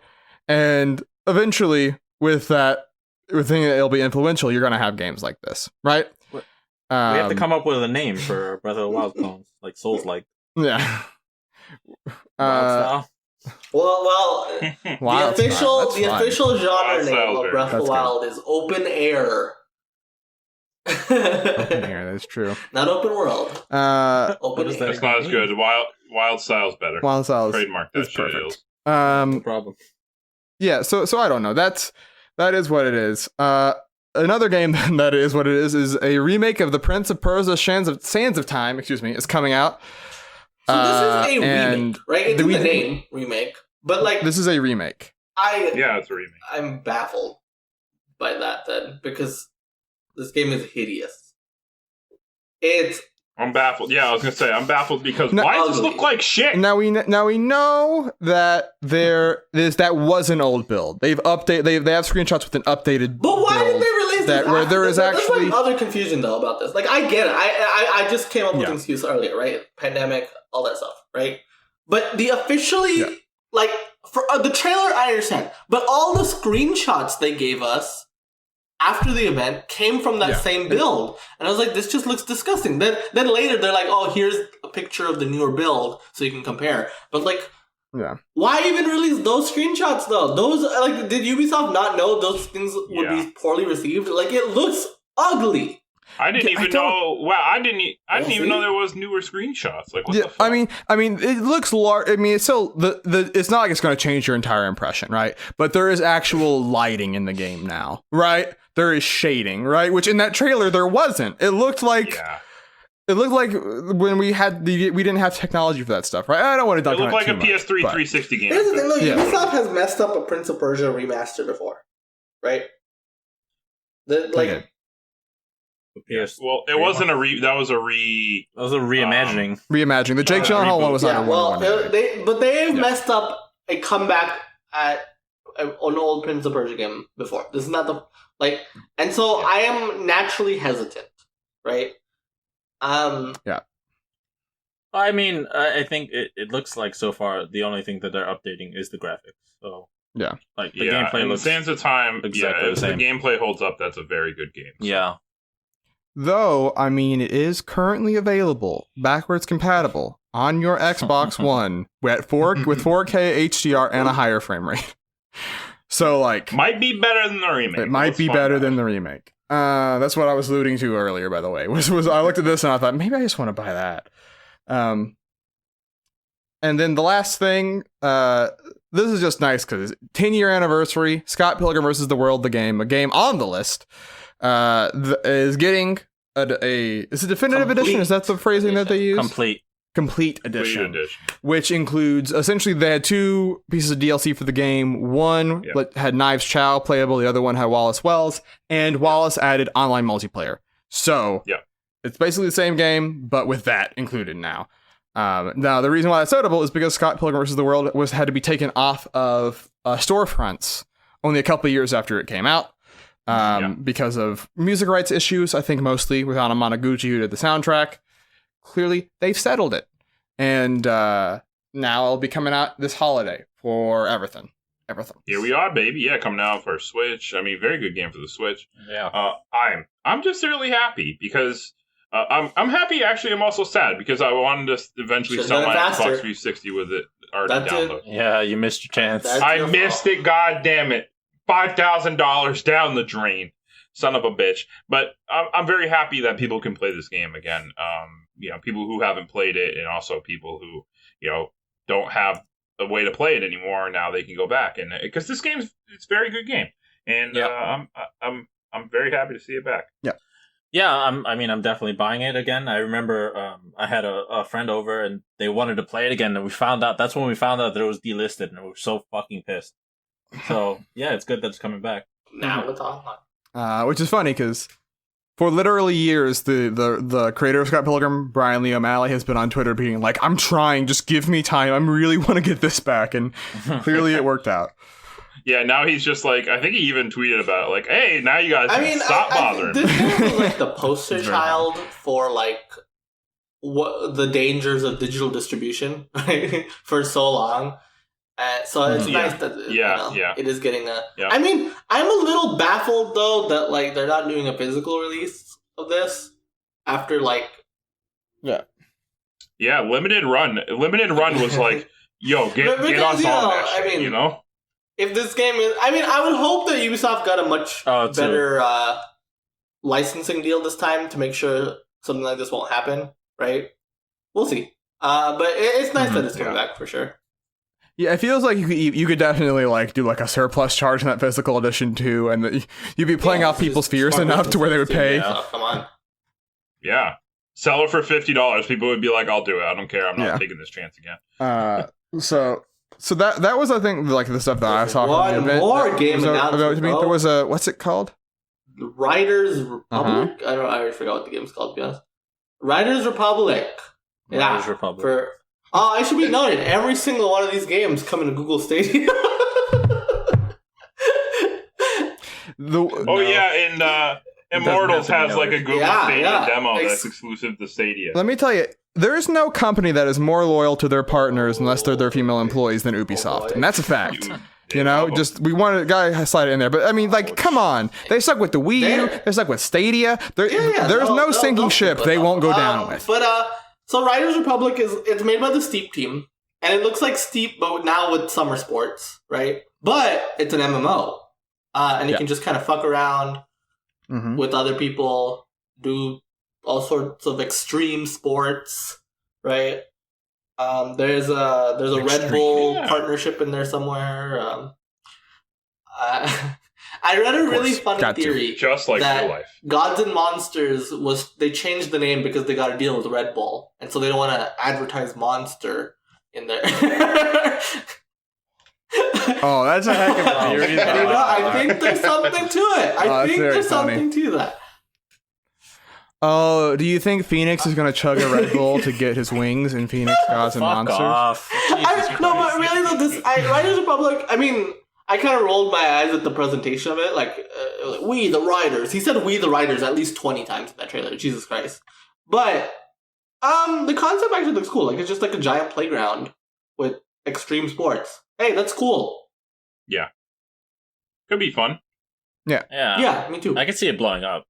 And eventually, with thinking that it'll be influential, you're going to have games like this, right? We have to come up with a name for Breath of the Wild clones, like Souls-like. Yeah. Well, the official genre name of Breath of the Wild is Open Air. Open air, that's true. Not open world. Open air. That's not as good. Wild style's better. Wild style's trademark that shit. Perfect. No problem. Yeah, so I don't know. That is what it is. Another game that is what it is a remake of the Prince of Persia: Sands of Time. Is coming out. So this is a remake, right? It's in the name remake, but like this is a remake. It's a remake. I'm baffled by that then because. This game is hideous. I'm baffled. Yeah, I was gonna say I'm baffled because why does this look like shit? Now we know that that was an old build. They've updated. They have screenshots with an updated. But why did they release that? Where there is actually there's other confusion though about this. Like I get it. I just came up with an excuse earlier, right? Pandemic, all that stuff, right? But the officially like for the trailer, I understand. But all the screenshots they gave us. After the event came from that same build. And I was like, this just looks disgusting. Then later they're like, oh, here's a picture of the newer build so you can compare. But like, Yeah. Why even release those screenshots though? Those did Ubisoft not know those things would be poorly received? Like it looks ugly. I didn't even know. Wow, I didn't even know there was newer screenshots. Like, what the fuck? I mean, it looks large. I mean, it's still it's not like it's going to change your entire impression, right? But there is actual lighting in the game now, right? There is shading, right? Which in that trailer there wasn't. It looked like. Yeah. It looked like when we didn't have technology for that stuff, right? I don't want to talk about it. It looked like a PS3 360 game. Here's the thing, though. Ubisoft has messed up a Prince of Persia remaster before, right? PS. Well, it wasn't a that was a reimagining. Reimagining. The Jake Gyllenhaal one was not a one. They've messed up a comeback at an old Prince of Persia game before. This is not and so I am naturally hesitant, right? Yeah. I mean, I think it looks like so far the only thing that they're updating is the graphics. So yeah, like the gameplay looks sands of time. Exactly the same. The gameplay holds up. That's a very good game. So. Yeah. Though I mean, it is currently available, backwards compatible on your Xbox One with 4K HDR and a higher frame rate. So might be better than the remake. It might be better than the remake. That's what I was alluding to earlier, by the way. Was I looked at this and I thought, maybe I just want to buy that. And then the last thing, this is just nice because 10-year anniversary, Scott Pilgrim vs. the World, a game on the list, is getting is it definitive edition? Is that the phrasing that they use? Complete edition, which includes essentially they had 2 pieces of DLC for the game. One had Knives Chow playable, the other one had Wallace Wells, and Wallace added online multiplayer. So it's basically the same game, but with that included now. Now the reason why that's notable is because Scott Pilgrim vs. the World had to be taken off of storefronts only a couple of years after it came out. Because of music rights issues, I think mostly with Anna Monoguchi, who did the soundtrack. Clearly, they've settled it. And now it'll be coming out this holiday for everything. Here we are, baby. Yeah, coming out for Switch. I mean, very good game for the Switch. Yeah. I'm just really happy because I'm happy. Actually, I'm also sad because I wanted to eventually sell my Xbox 360 with it already downloaded. Yeah, you missed your chance. I missed it. God damn it! $5,000 down the drain. Son of a bitch. But I'm very happy that people can play this game again. People who haven't played it, and also people who, don't have a way to play it anymore. Now they can go back, and because this game's it's a very good game, and I'm very happy to see it back. Yeah, I'm definitely buying it again. I remember I had a friend over, and they wanted to play it again, and that's when we found out that it was delisted, and we were so fucking pissed. So yeah, it's good that it's coming back. Now it's online. Which is funny because for literally years, the creator of Scott Pilgrim, Brian Lee O'Malley, has been on Twitter being like, I'm trying, just give me time. I really want to get this back. And clearly it worked out. Yeah, now he's just like, I think he even tweeted about it, like, hey, now you guys stop bothering. This game was like the poster child for what the dangers of digital distribution, right? For so long. So it's nice that it is getting a... Yeah. I mean, I'm a little baffled, though, that they're not doing a physical release of this after, Yeah. Yeah, Limited Run. Limited Run was like, yo, get on top of that shit, If this game is... I mean, I would hope that Ubisoft got a much better licensing deal this time to make sure something like this won't happen, right? We'll see. But it's nice that it's coming back, for sure. Yeah, it feels like you could definitely do a surplus charge in that physical edition too, and you'd be playing off people's fears enough to where they would pay. Yeah, come on. Yeah, sell it for $50. People would be like, "I'll do it. I don't care. I'm not taking this chance again." So that was, I think, the stuff that I saw. One more game announcement. There was a, what's it called? Riders Republic. I already forgot what the game's called. To be honest, Riders Republic. Riders Republic. I should be noted, every single one of these games come into Google Stadia. And Immortals has a Google Stadia demo that's exclusive to Stadia. Let me tell you, there is no company that is more loyal to their partners unless they're their female employees than Ubisoft, and that's a fact. We wanted a guy to slide it in there, but I mean, come on, they stuck with the Wii U, they stuck with Stadia. There's no sinking ship they won't go down with. So Riders Republic it's made by the Steep team, And it looks like Steep, but now with summer sports, right? But it's an MMO. And you can just kind of fuck around with other people, do all sorts of extreme sports, right? There's a Red Bull partnership in there somewhere. I read a really funny theory, just like that real life. Gods and Monsters they changed the name because they got a deal with Red Bull, and so they don't want to advertise Monster in there. Oh, that's a heck of a theory. I think there's something to it. I think there's something to that. Oh, do you think Phoenix is going to chug a Red Bull to get his wings in Phoenix Gods and Monsters? Off. No, but really though, Riders Republic, I mean, I kind of rolled my eyes at the presentation of it, like, we the Riders. He said we the Riders at least 20 times in that trailer, Jesus Christ. But, the concept actually looks cool. Like, it's just like a giant playground with extreme sports. Hey, that's cool. Yeah. Could be fun. Yeah, me too. I can see it blowing up.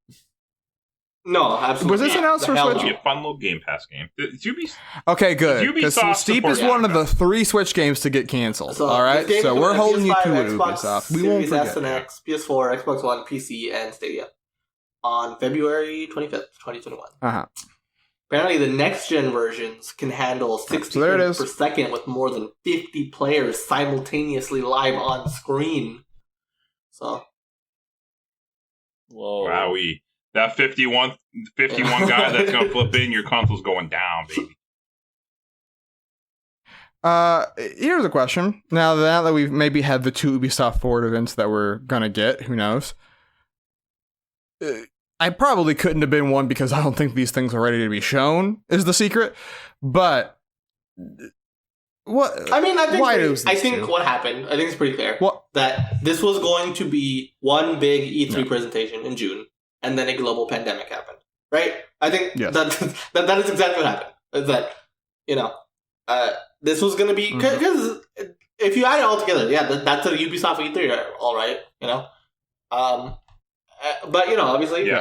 No, absolutely. Was this announced for Switch? It'd be a fun little Game Pass game. Okay, good. Because Ubisoft Steep is one of the 3 Switch games to get canceled. So, all right, so we're holding you to it, Xbox, Ubisoft. We won't Series forget. S and X, PS4, Xbox One, PC, and Stadia on February 25th, 2021. Apparently, the next-gen versions can handle 60 frames per second with more than 50 players simultaneously live on screen. So, Whoa. Wowee. That 51 guy that's going to flip in, your console's going down, baby. Here's a question. Now that we've maybe had the 2 Ubisoft Forward events that we're going to get, who knows? I probably couldn't have been one because I don't think these things are ready to be shown, is the secret. But what? I mean, I think two? what happened, I think it's pretty clear What? that this was going to be one big E3 presentation in June, and then a global pandemic happened, right? I think that is exactly what happened. Is that, this was going to be, because if you add it all together, that's a Ubisoft E3, all right, but obviously,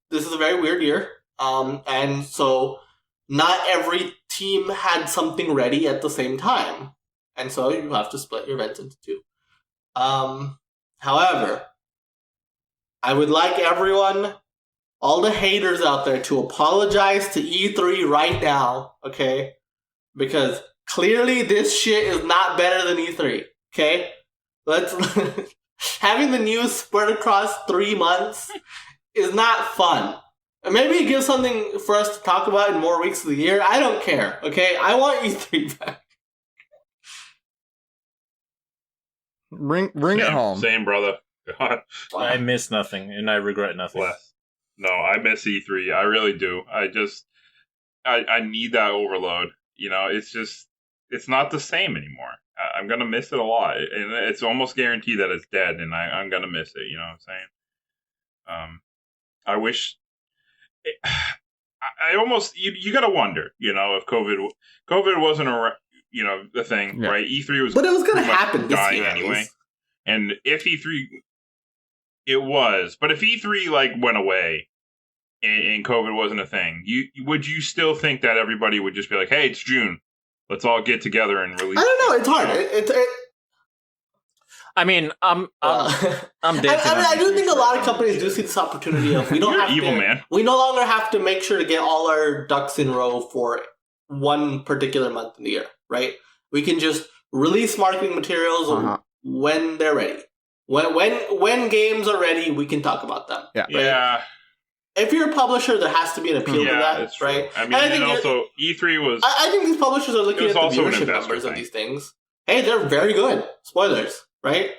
this is a very weird year, and so not every team had something ready at the same time, and so you have to split your events into 2. However, I would like everyone, all the haters out there, to apologize to E3 right now, okay? Because clearly this shit is not better than E3, okay? Having the news spread across 3 months is not fun. Maybe it gives something for us to talk about in more weeks of the year. I don't care, okay? I want E3 back. Bring it home. Same, brother. God. I miss nothing, and I regret nothing. No, I miss E3. I really do. I need that overload. It's not the same anymore. I'm going to miss it a lot. And it's almost guaranteed that it's dead, and I'm going to miss it. You know what I'm saying? I wish... I almost... You got to wonder, if COVID wasn't the thing, right? E3 was... But it was going to happen this year, anyway. And if E3... It was. But if E3, went away and COVID wasn't a thing, would you still think that everybody would just be like, hey, it's June. Let's all get together and release... I don't know. It's hard. I mean, I'm I do think a lot of companies do see this opportunity of we don't You're have evil, to. Man. We no longer have to make sure to get all our ducks in a row for one particular month in the year, right? We can just release marketing materials when they're ready. When games are ready, we can talk about them. Yeah. Right? Yeah. If you're a publisher, there has to be an appeal to that, that's right? True. I mean, and also E3 was... I think these publishers are looking at the also an viewership investor numbers thing. of these things. Hey, they're very good. Spoilers, right?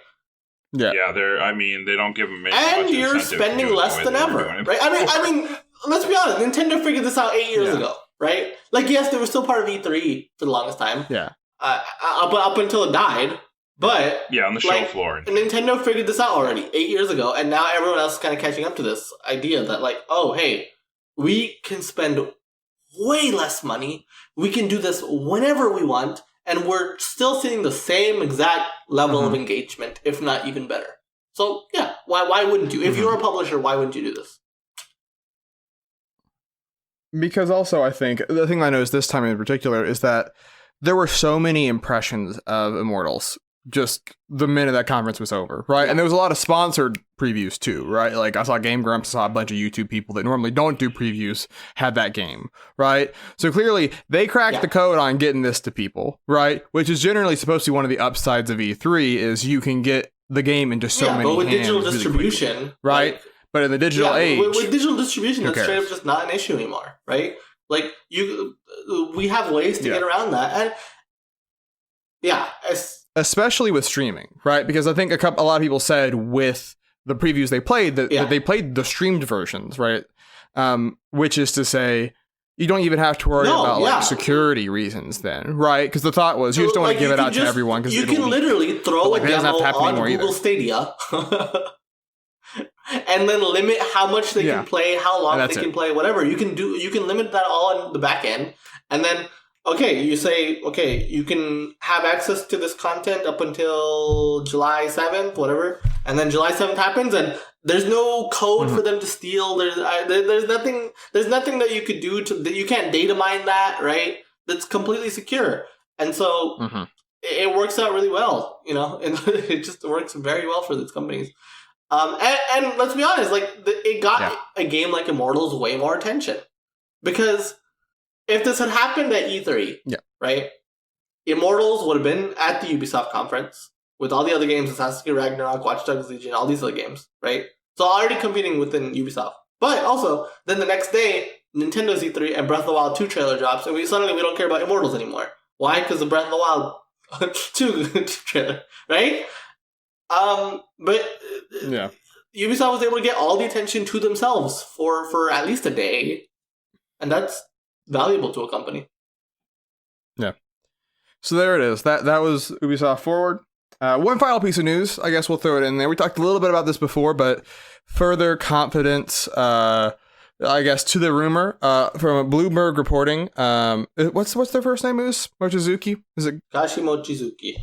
Yeah. Yeah, they don't give them and you're spending less than ever, right? I mean, let's be honest. Nintendo figured this out 8 years ago, right? Yes, they were still part of E3 for the longest time. Yeah. Up until it died, but on the show floor. Nintendo figured this out already 8 years ago, and now everyone else is kind of catching up to this idea that oh, hey, we can spend way less money. We can do this whenever we want. And we're still seeing the same exact level of engagement, if not even better. So, yeah, why wouldn't you? If you're a publisher, why wouldn't you do this? Because also, I think, the thing I noticed this time in particular is that there were so many impressions of Immortals just the minute that conference was over, right? And there was a lot of sponsored previews too, right? Like I saw Game Grumps, I saw a bunch of YouTube people that normally don't do previews had that game, right? So clearly they cracked the code on getting this to people, right? Which is generally supposed to be one of the upsides of E3 is you can get the game into so many but with hands digital really distribution, quickly, right? Like, but in the digital age, with digital distribution, who that's straight cares? up just not an issue anymore, right? Like we have ways to get around that, and especially with streaming, right? Because I think a lot of people said with the previews they played that they played the streamed versions, right? Which is to say, you don't even have to worry about like security reasons then, right? Because the thought was you just don't want to give it out to everyone because you can literally throw a demo on Google Stadia and then limit how much they can play, how long they can play, whatever. You can limit that all on the back end, and then you say you can have access to this content up until July 7th, whatever, and then July 7th happens and there's no code for them to steal. There's nothing that you could do that you can't data mine that, right? That's completely secure. And so it works out really well, and it just works very well for these companies. And let's be honest, like it got a game like Immortals way more attention because if this had happened at E3, right, Immortals would have been at the Ubisoft conference with all the other games, Assassin's Creed Ragnarok, Watch Dogs Legion, all these other games, right? So already competing within Ubisoft. But also, then the next day, Nintendo's E3 and Breath of the Wild 2 trailer drops, and we don't care about Immortals anymore. Why? Because the Breath of the Wild 2 trailer, right? But Ubisoft was able to get all the attention to themselves for at least a day, and that's valuable to a company. Yeah. So there it is. That was Ubisoft Forward. One final piece of news, I guess we'll throw it in there. We talked a little bit about this before, but further confidence, I guess, to the rumor from Bloomberg reporting. What's their first name? Mochizuki? Is it Takashi Mochizuki?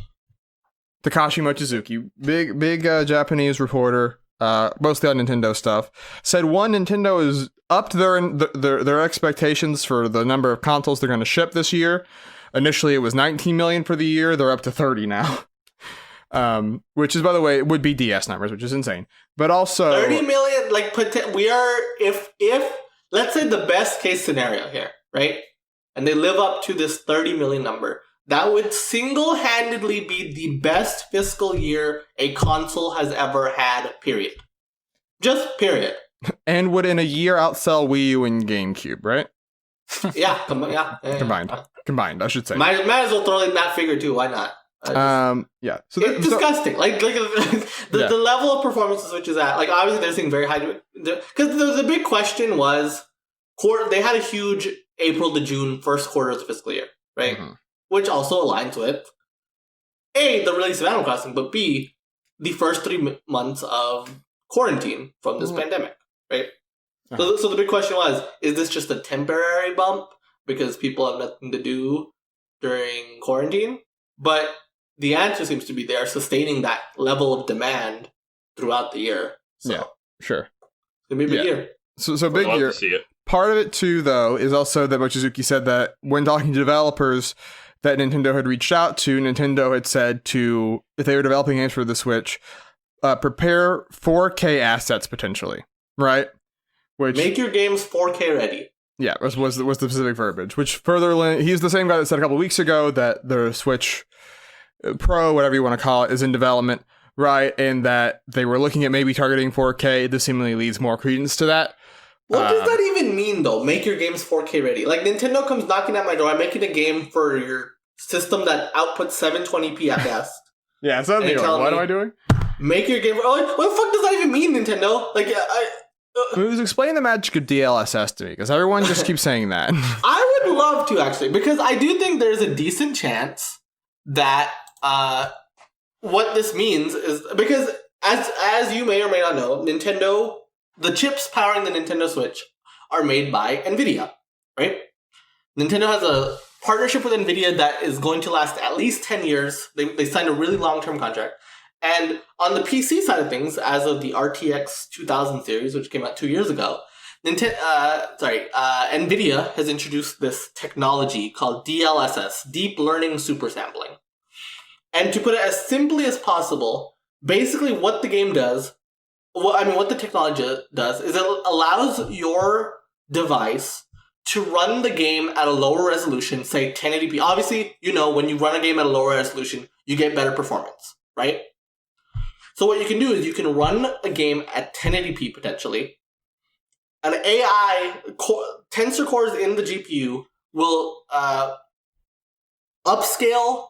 Takashi Mochizuki, big Japanese reporter, mostly on Nintendo stuff. Said Nintendo is upped their expectations for the number of consoles they're going to ship this year. Initially, it was 19 million for the year. They're up to 30 now. Which is, by the way, it would be DS numbers, which is insane. But also 30 million, we are, if let's say the best case scenario here, right? And they live up to this 30 million number, that would single-handedly be the best fiscal year a console has ever had, period. Just period. And would in a year outsell Wii U and GameCube, right? Combined, I should say. Might as well throw in that figure too, why not? So it's disgusting. The level of performance which is at, obviously they're seeing very high, because the big question was they had a huge April to June first quarter of the fiscal year, right? Which also aligns with A, the release of Animal Crossing, but B, the first 3 months of quarantine from this pandemic, right? So the big question was, is this just a temporary bump because people have nothing to do during quarantine? But the answer seems to be they are sustaining that level of demand throughout the year. So, yeah, sure. It's going to be a big year. So big year. To see it. Part of it, too, though, is also that Mochizuki said that when talking to developers that Nintendo had reached out to, Nintendo had said if they were developing games for the Switch, prepare 4K assets potentially, right? Which make your games 4K ready. Yeah, was the specific verbiage. Which further, he's the same guy that said a couple weeks ago that the Switch Pro, whatever you want to call it, is in development, right? And that they were looking at maybe targeting 4K. This seemingly leads more credence to that. What does that even mean, though? Make your games 4K ready. Nintendo comes knocking at my door. I'm making a game for your system that outputs 720p at best. Yeah, so what am I doing? Make your game. What the fuck does that even mean, Nintendo? It was explain the magic of DLSS to me, because everyone just keeps saying that. I would love to, actually, because I do think there's a decent chance that what this means is, because as you may or may not know, Nintendo, the chips powering the Nintendo Switch are made by NVIDIA, right? Nintendo has a partnership with NVIDIA that is going to last at least 10 years. They signed a really long-term contract. And on the PC side of things, as of the RTX 2000 series, which came out 2 years ago, NVIDIA has introduced this technology called DLSS, Deep Learning Super Sampling. And to put it as simply as possible, basically what the game does, what the technology does, is it allows your device to run the game at a lower resolution, say 1080p. Obviously, when you run a game at a lower resolution, you get better performance, right? So what you can do is you can run a game at 1080p potentially. An AI, tensor cores in the GPU will upscale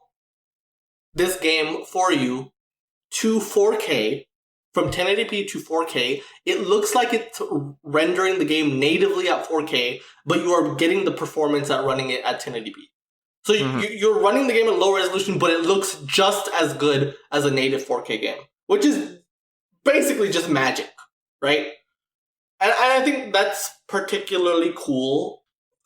this game for you to 4K, from 1080p to 4K. It looks like it's rendering the game natively at 4K, but you are getting the performance at running it at 1080p. So you're running the game at low resolution, but it looks just as good as a native 4K game, which is basically just magic, right? And I think that's particularly cool.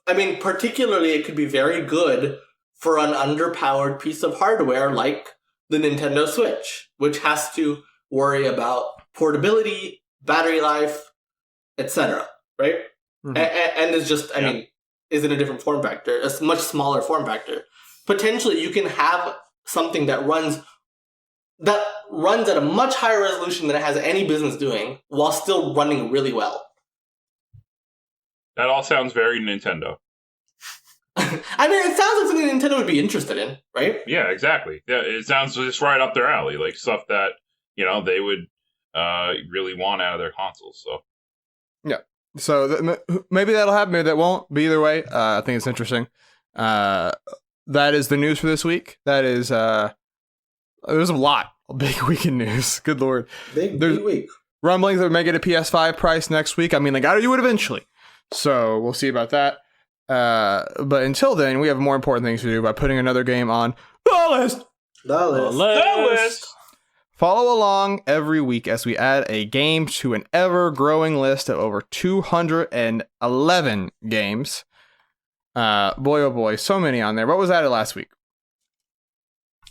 I mean, particularly it could be very good for an underpowered piece of hardware like the Nintendo Switch, which has to worry about portability, battery life, etc., right? And is just, is in a different form factor, a much smaller form factor. Potentially, you can have something that runs at a much higher resolution than it has any business doing, while still running really well. That all sounds very Nintendo. I mean, it sounds like something Nintendo would be interested in, right? Yeah, exactly. Yeah, it sounds just right up their alley, like stuff that they would really want out of their consoles. So yeah, so maybe that'll happen, maybe that won't. But either way, I think it's interesting. That is the news for this week. That is there's a big week in news. Good lord, big week. Rumblings that make it a PS5 price next week. I mean, they got to do it eventually. So we'll see about that. But until then, we have more important things to do by putting another game on the list. The list. Follow along every week as we add a game to an ever-growing list of over 211 games. Boy, oh boy, so many on there. What was added last week?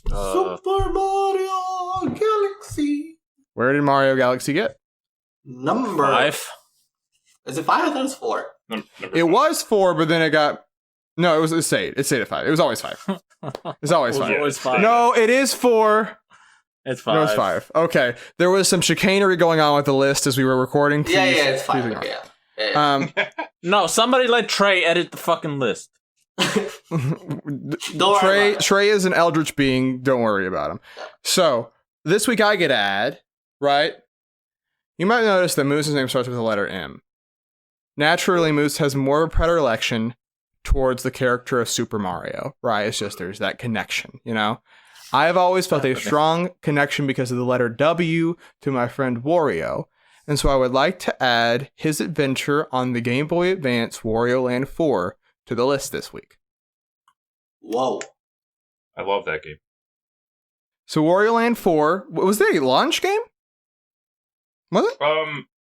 Super Mario Galaxy. Where did Mario Galaxy get? Number 5. Is it 5? I thought it was 4. It was 4, but then it got... No, it stayed. It stayed at 5. It was always 5. It's always 5. Always 5. No, it is 4. It's 5. No, it's 5. Okay. There was some chicanery going on with the list as we were recording. Yeah, it's 5. Yeah. No, somebody let Trey edit the fucking list. Trey is an eldritch being. Don't worry about him. So, this week I get ad, right? You might notice that Moose's name starts with the letter M. Naturally, Moose has more of a predilection towards the character of Super Mario, right? It's just there's that connection, I have always felt a strong connection because of the letter W to my friend Wario, and so I would like to add his adventure on the Game Boy Advance Wario Land 4 to the list this week. Whoa. I love that game. So Wario Land 4, was there a launch game? Was it?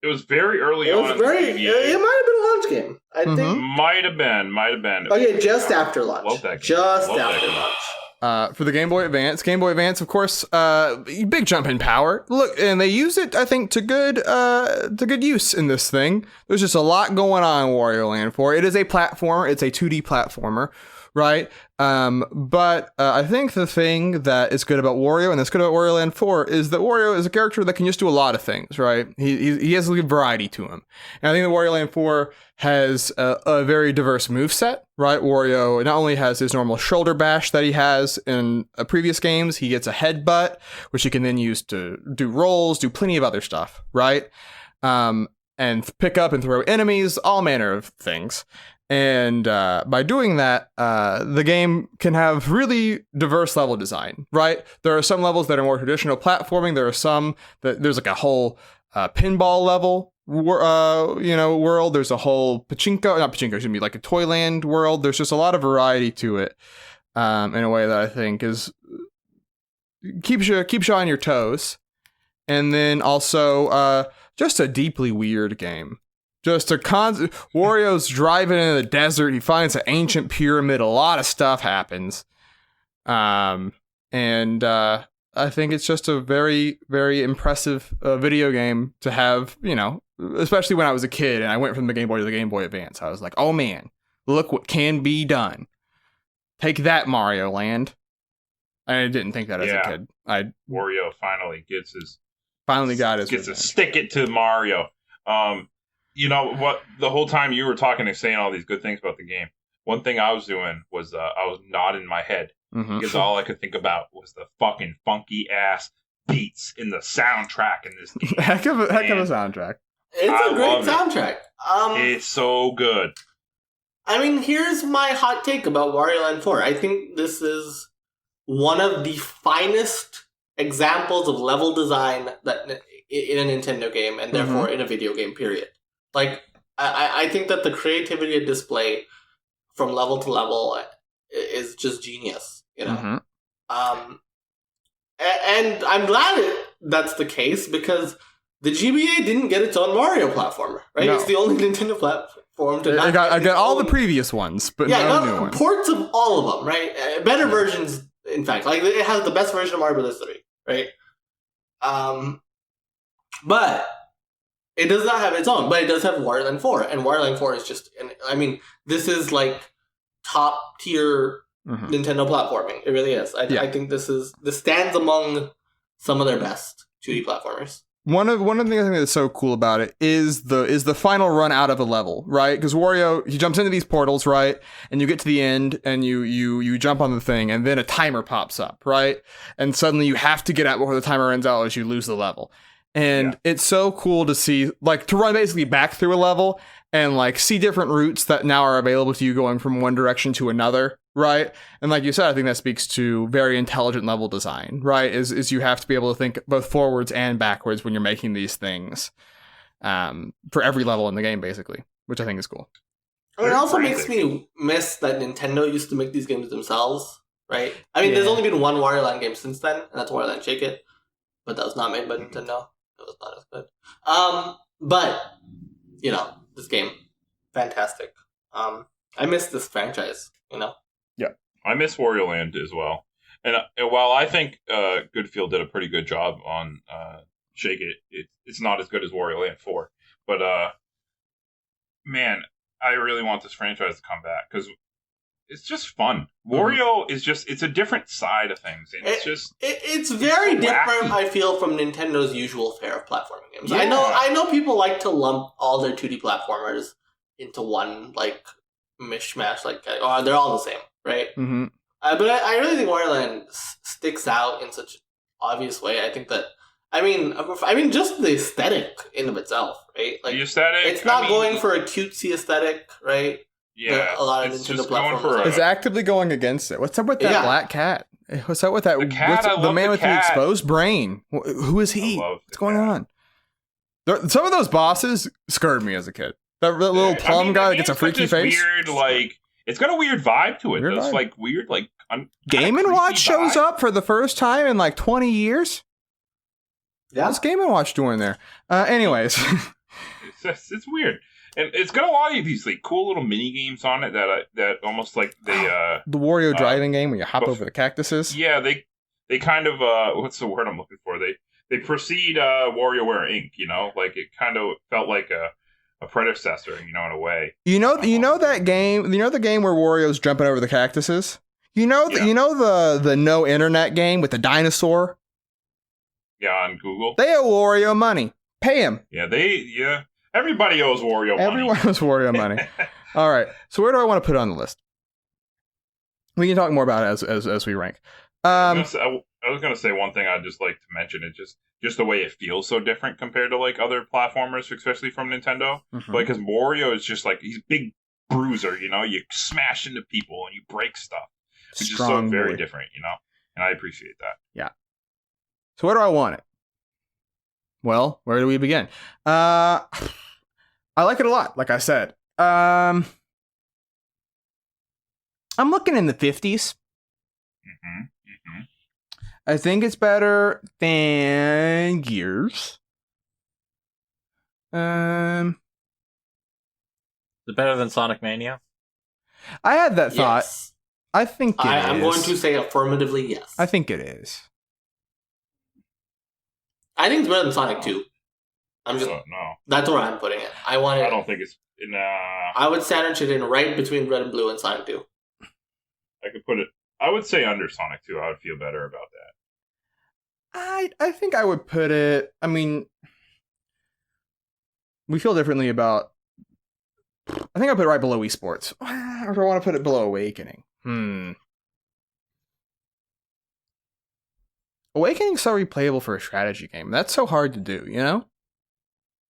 It was very early on. It might have been a launch game. I think. Might have been. Okay, just after launch. Love that game. Just after launch. For the Game Boy Advance. Game Boy Advance, of course, big jump in power. Look, and they use it, I think, to good use in this thing. There's just a lot going on in Wario Land 4. It is a platformer. It's a 2D platformer, right? But I think the thing that is good about Wario and that's good about Wario Land 4 is that Wario is a character that can just do a lot of things, right? He has a good variety to him. And I think that Wario Land 4 has a very diverse moveset, right? Wario not only has his normal shoulder bash that he has in previous games, he gets a headbutt, which he can then use to do rolls, do plenty of other stuff, right? And pick up and throw enemies, all manner of things. And by doing that, the game can have really diverse level design, right? There are some levels that are more traditional platforming. There are some that there's like a whole pinball level, world. There's a whole like a Toyland world. There's just a lot of variety to it, in a way that I think is keeps you on your toes. And then also just a deeply weird game. Just Wario's driving in the desert. He finds an ancient pyramid. A lot of stuff happens. And I think it's just a very, very impressive video game to have, especially when I was a kid and I went from the Game Boy to the Game Boy Advance. I was like, oh man, look what can be done. Take that, Mario Land. I didn't think that as a kid. Wario finally gets his... Gets to stick it to Mario. You know what? The whole time you were talking and saying all these good things about the game, one thing I was doing was I was nodding my head because all I could think about was the fucking funky ass beats in the soundtrack in this game. heck of a soundtrack. It's a great soundtrack. It's so good. I mean, here's my hot take about Wario Land 4. I think this is one of the finest examples of level design that in a Nintendo game, and therefore in a video game, period. Like, I think that the creativity at display from level to level is just genius, And I'm glad that's the case, because the GBA didn't get its own Mario platformer, right? No. It's the only Nintendo platform to I got all the previous ones, but no new ones. Ports of all of them, right? Better versions, in fact. Like, it has the best version of Mario Bros. 3, right? But it does not have its own, but it does have Wario Land 4, and Wario Land 4 is just, this is like top tier Nintendo platforming. It really is. I think this stands among some of their best 2D platformers. One of the things I think that's so cool about it is the final run out of a level, right? Because Wario, he jumps into these portals, right? And you get to the end and you jump on the thing, and then a timer pops up, right? And suddenly you have to get out before the timer runs out, or you lose the level. And it's so cool to see, like, to run basically back through a level and, like, see different routes that now are available to you going from one direction to another, right? And like you said, I think that speaks to very intelligent level design, right? Is you have to be able to think both forwards and backwards when you're making these things for every level in the game, basically, which I think is cool. It also makes me miss that Nintendo used to make these games themselves, right? I mean, there's only been one Wario Land game since then, and that's Wario Land Shake It, but that was not made by Nintendo. It was not as good. But, this game, fantastic. I miss this franchise, Yeah. I miss Wario Land as well. And while I think Goodfield did a pretty good job on Shake It, it's not as good as Wario Land 4. But, man, I really want this franchise to come back, because it's just fun. Wario is it's a different side of things. And it's very so different, wacky. I feel, from Nintendo's usual fare of platforming games. Yeah. I know people like to lump all their 2D platformers into one, like, mishmash, like, they're all the same, right? Mm-hmm. But I really think Wario Land sticks out in such an obvious way. I think that, just the aesthetic in of itself, right? Like, the aesthetic, it's not going for a cutesy aesthetic, right? Yeah, a lot of Nintendo platforms. It's actively going against it. What's up with that black cat? What's up with that? The man with the exposed brain. Who is he? What's going on? Some of those bosses scared me as a kid. That little plum guy that gets a freaky face. Weird, like, it's got a weird vibe to it. It's like weird, like Game & Watch shows up for the first time in like 20 years. Yeah, what's Game & Watch doing there? Anyways, it's weird. And it's got a lot of these like cool little mini games on it that almost like they the Wario driving game where you hop over the cactuses. Yeah, they kind of what's the word I'm looking for? They precede WarioWare Inc. Like it kind of felt like a predecessor, in a way. You know that game. You know the game where Wario's jumping over the cactuses. You know the no internet game with the dinosaur. Yeah, on Google. They owe Wario money. Pay him. Yeah, everybody owes Wario money. Everyone owes Wario money. All right. So where do I want to put it on the list? We can talk more about it as we rank. I was going to say one thing I'd just like to mention. It's just the way it feels so different compared to like other platformers, especially from Nintendo. Mm-hmm. Like, because Wario is just like, he's a big bruiser, you smash into people and you break stuff. It's just so very different, and I appreciate that. Yeah. So where do I want it? Well, where do we begin? I like it a lot, like I said. I'm looking in the 50s. Mm-hmm. Mm-hmm. I think it's better than Gears. Is it better than Sonic Mania? I had that thought. Yes. I think it is. I'm going to say affirmatively yes. I think it is. I think it's better than Sonic 2. No. That's where I'm putting it. I don't think it's... Nah. I would sandwich it in right between Red and Blue and Sonic 2. I could put it... I would say under Sonic 2. I would feel better about that. I think I would put it... I mean... We feel differently about... I think I'll put it right below Wii Sports. Or do I want to put it below Awakening? Awakening's so replayable for a strategy game. That's so hard to do, you know?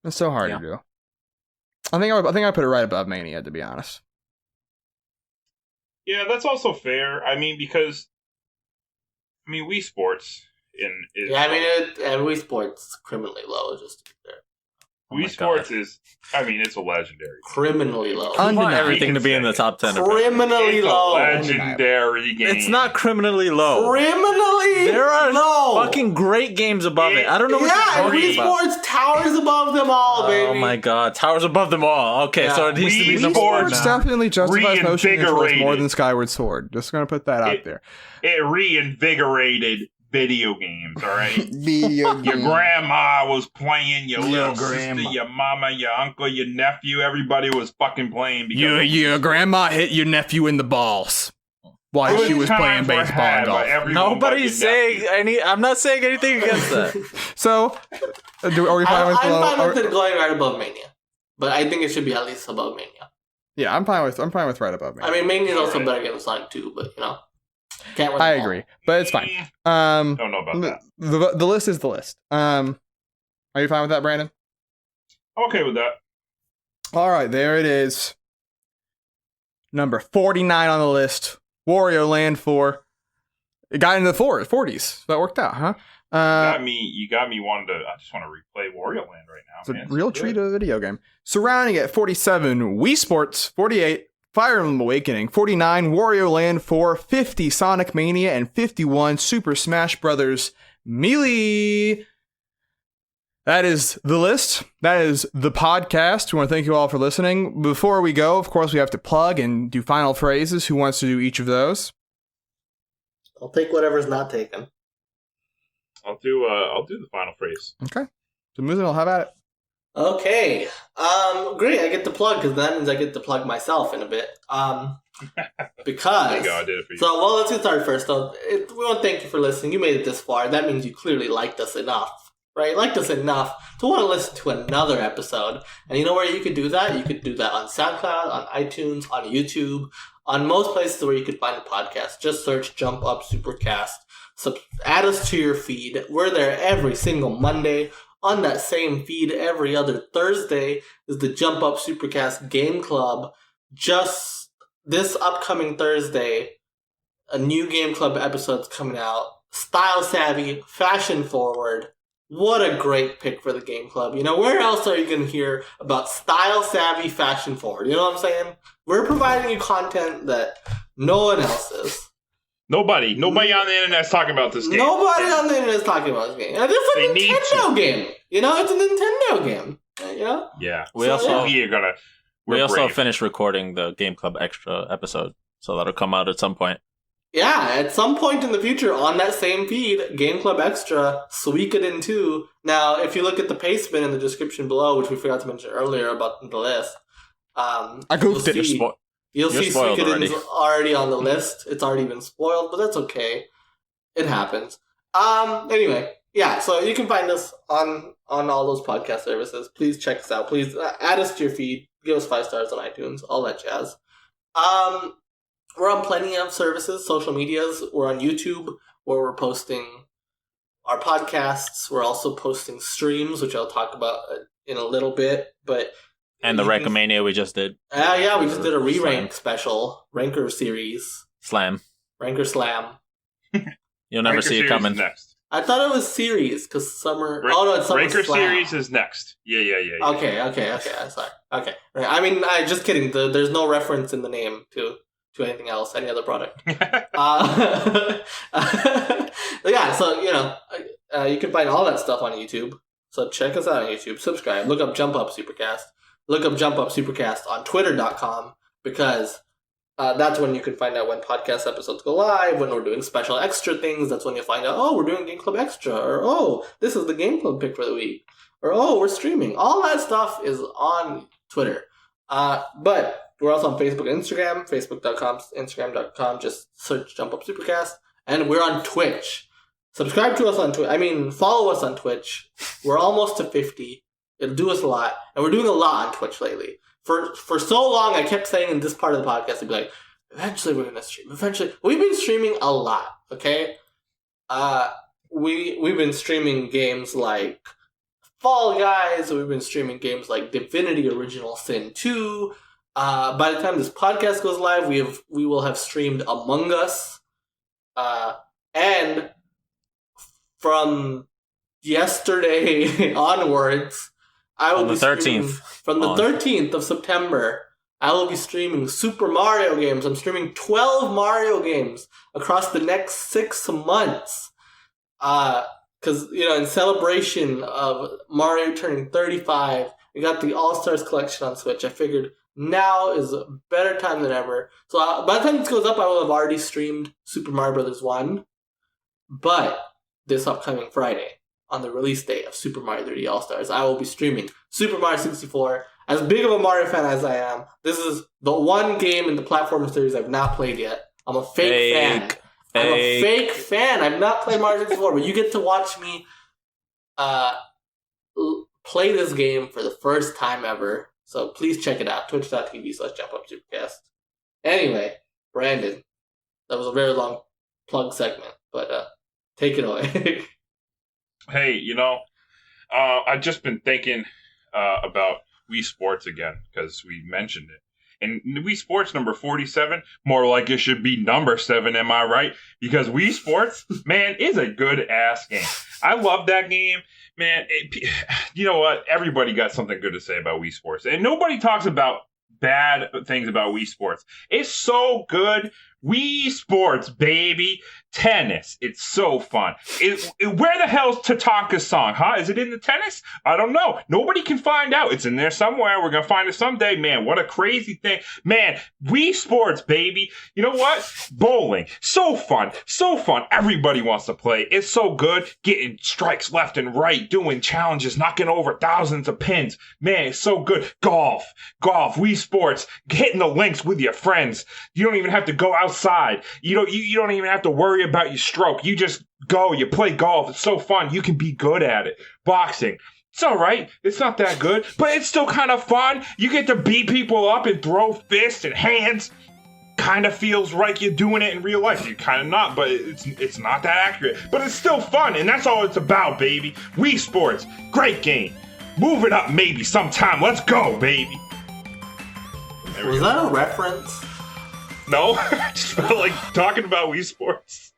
It's so hard to do. I think I put it right above Mania, to be honest. Yeah, that's also fair. I mean, because... Wii Sports... Wii Sports is criminally low, just to be fair. Wii Sports is, it's a legendary. Criminally low. I want everything to be in the top 10. Criminally low. Legendary game. It's not criminally low. Criminally There are low. fucking great games above it. I don't know what you're talking Wii about. Sports towers above them all, baby. Oh my god, towers above them all. Okay, so it needs to be Wii number one Sports now. definitely justifies motion controls more Reinvigorated. than Skyward Sword. Just gonna put that out there. It reinvigorated video games, all right? Video Your grandma was playing, your little grandma. sister, your mama, your uncle, your nephew, everybody was fucking playing. Because Your grandma hit your nephew in the balls while she was playing times were baseball had and by golf. everyone but Nobody's your saying nephew. any. I'm not saying anything against that. So, are we fine with below? I'm fine with it going right above Mania. But I think it should be at least above Mania. Yeah, I'm fine with right above Mania. I mean, Mania is also better than Sonic 2, but, can't win I them all. agree, but it's fine. Don't know about that. The list is the list. Are you fine with that, Brandon? I'm okay with that. All right, there it is. Number 49 on the list. Wario Land 4. It got into the 40s. That worked out, huh? You got me wanting to. I just want to replay Wario Land right now. It's a man. real It's treat good. of a video game. Surrounding at 47, Wii Sports. 48, Fire Emblem Awakening. 49, Wario Land 4. 50, Sonic Mania. And 51, Super Smash Bros. Melee. That is the list. That is the podcast. We want to thank you all for listening. Before we go, of course, we have to plug and do final phrases. Who wants to do each of those? I'll take whatever's not taken. I'll do the final phrase. Okay. So Muzen, have at it. Okay. Great. I get to plug because that means I get to plug myself in a bit. Because. There you go. I did it for you. So, let's get started first. Though. We want to thank you for listening. You made it this far. That means you clearly liked us enough, right? Liked us enough to want to listen to another episode. And you know where you could do that? You could do that on SoundCloud, on iTunes, on YouTube, on most places where you could find a podcast. Just search Jump Up Supercast. Add us to your feed. We're there every single Monday. On that same feed, every other Thursday is the Jump Up Supercast Game Club. Just this upcoming Thursday, a new Game Club episode's coming out. Style savvy, fashion forward. What a great pick for the Game Club. Where else are you going to hear about style savvy, fashion forward? You know what I'm saying? We're providing you content that no one else is. Nobody on the internet's talking about this game. Nobody on the internet is talking about this game. And it's a Nintendo game. It's a Nintendo game. Yeah. We also We're also brave. finished recording the Game Club Extra episode, so that'll come out at some point. Yeah, at some point in the future on that same feed, Game Club Extra, Suikoden 2. Now, if you look at the pastebin in the description below, which we forgot to mention earlier about the list, I goofed it. you'll You're see spoiled Suikoden's already on the list. It's already been spoiled, but that's okay. It happens. Anyway, yeah, so you can find us on all those podcast services. Please check us out. Please add us to your feed. Give us 5 stars on iTunes. All that jazz. We're on plenty of services, social medias. We're on YouTube, where we're posting our podcasts. We're also posting streams, which I'll talk about in a little bit. And the Rankomania we just did. Yeah, we just did a re-rank Slam. special. Ranker series. Slam. Ranker Slam. You'll never Ranker see it series coming. is next. I thought it was series, because summer... it's summer Ranker Slam. series is next. Yeah. Okay, I'm sorry. Okay. Right. I mean, just kidding. There's no reference in the name to anything else, any other product. Yeah, so, you can find all that stuff on YouTube. So check us out on YouTube. Subscribe. Look up Jump Up Supercast. Look up Jump Up Supercast on Twitter.com because That's when you can find out when podcast episodes go live, when we're doing special extra things. That's when you'll find out, oh, we're doing Game Club Extra, or oh, this is the Game Club pick for the week, or oh, we're streaming. All that stuff is on Twitter. But we're also on Facebook and Instagram, facebook.com, instagram.com. Just search Jump Up Supercast. And we're on Twitch. Subscribe to us on Twitch. Follow us on Twitch. We're almost to 50. It'll do us a lot. And we're doing a lot on Twitch lately. For so long, I kept saying in this part of the podcast, I'd be like, eventually we're going to stream. Eventually. We've been streaming a lot, okay? We've been streaming games like Fall Guys. We've been streaming games like Divinity Original Sin 2. By the time this podcast goes live, we will have streamed Among Us. And from yesterday onwards, I will be streaming, from the 13th of September, I will be streaming Super Mario games. I'm streaming 12 Mario games across the next 6 months. Because, in celebration of Mario turning 35, we got the All-Stars collection on Switch. I figured now is a better time than ever. So by the time this goes up, I will have already streamed Super Mario Bros. 1. But this upcoming Friday, on the release date of Super Mario 3D All-Stars, I will be streaming Super Mario 64. As big of a Mario fan as I am, this is the one game in the platform series I've not played yet. I'm a fake fan. I'm a fake fan. I've not played Mario 64, but you get to watch me play this game for the first time ever. So please check it out. Twitch.tv/JumpUpSupercast. Anyway, Brandon, that was a very long plug segment, but take it away. Hey, I've just been thinking about Wii Sports again, because we mentioned it. And Wii Sports number 47, more like it should be number 7, am I right? Because Wii Sports, man, is a good-ass game. I love that game. Man, you know what? Everybody got something good to say about Wii Sports. And nobody talks about bad things about Wii Sports. It's so good. Wii Sports, baby. Tennis. It's so fun. Where the hell's Tatanka's song, huh? Is it in the tennis? I don't know. Nobody can find out. It's in there somewhere. We're going to find it someday. Man, what a crazy thing. Man, Wii Sports, baby. You know what? Bowling. So fun. So fun. Everybody wants to play. It's so good. Getting strikes left and right. Doing challenges. Knocking over thousands of pins. Man, it's so good. Golf. Wii Sports. Hitting the links with your friends. You don't even have to go outside. You don't even have to worry about your stroke. You just go, you play golf. It's so fun. You can be good at it. Boxing. It's all right. It's not that good, but it's still kind of fun. You get to beat people up and throw fists and hands. Kind of feels like you're doing it in real life. You're kind of not, but it's not that accurate. But it's still fun, and that's all it's about, baby. Wii Sports. Great game. Move it up maybe sometime. Let's go, baby. Was that a reference? No, I just felt like talking about Wii Sports.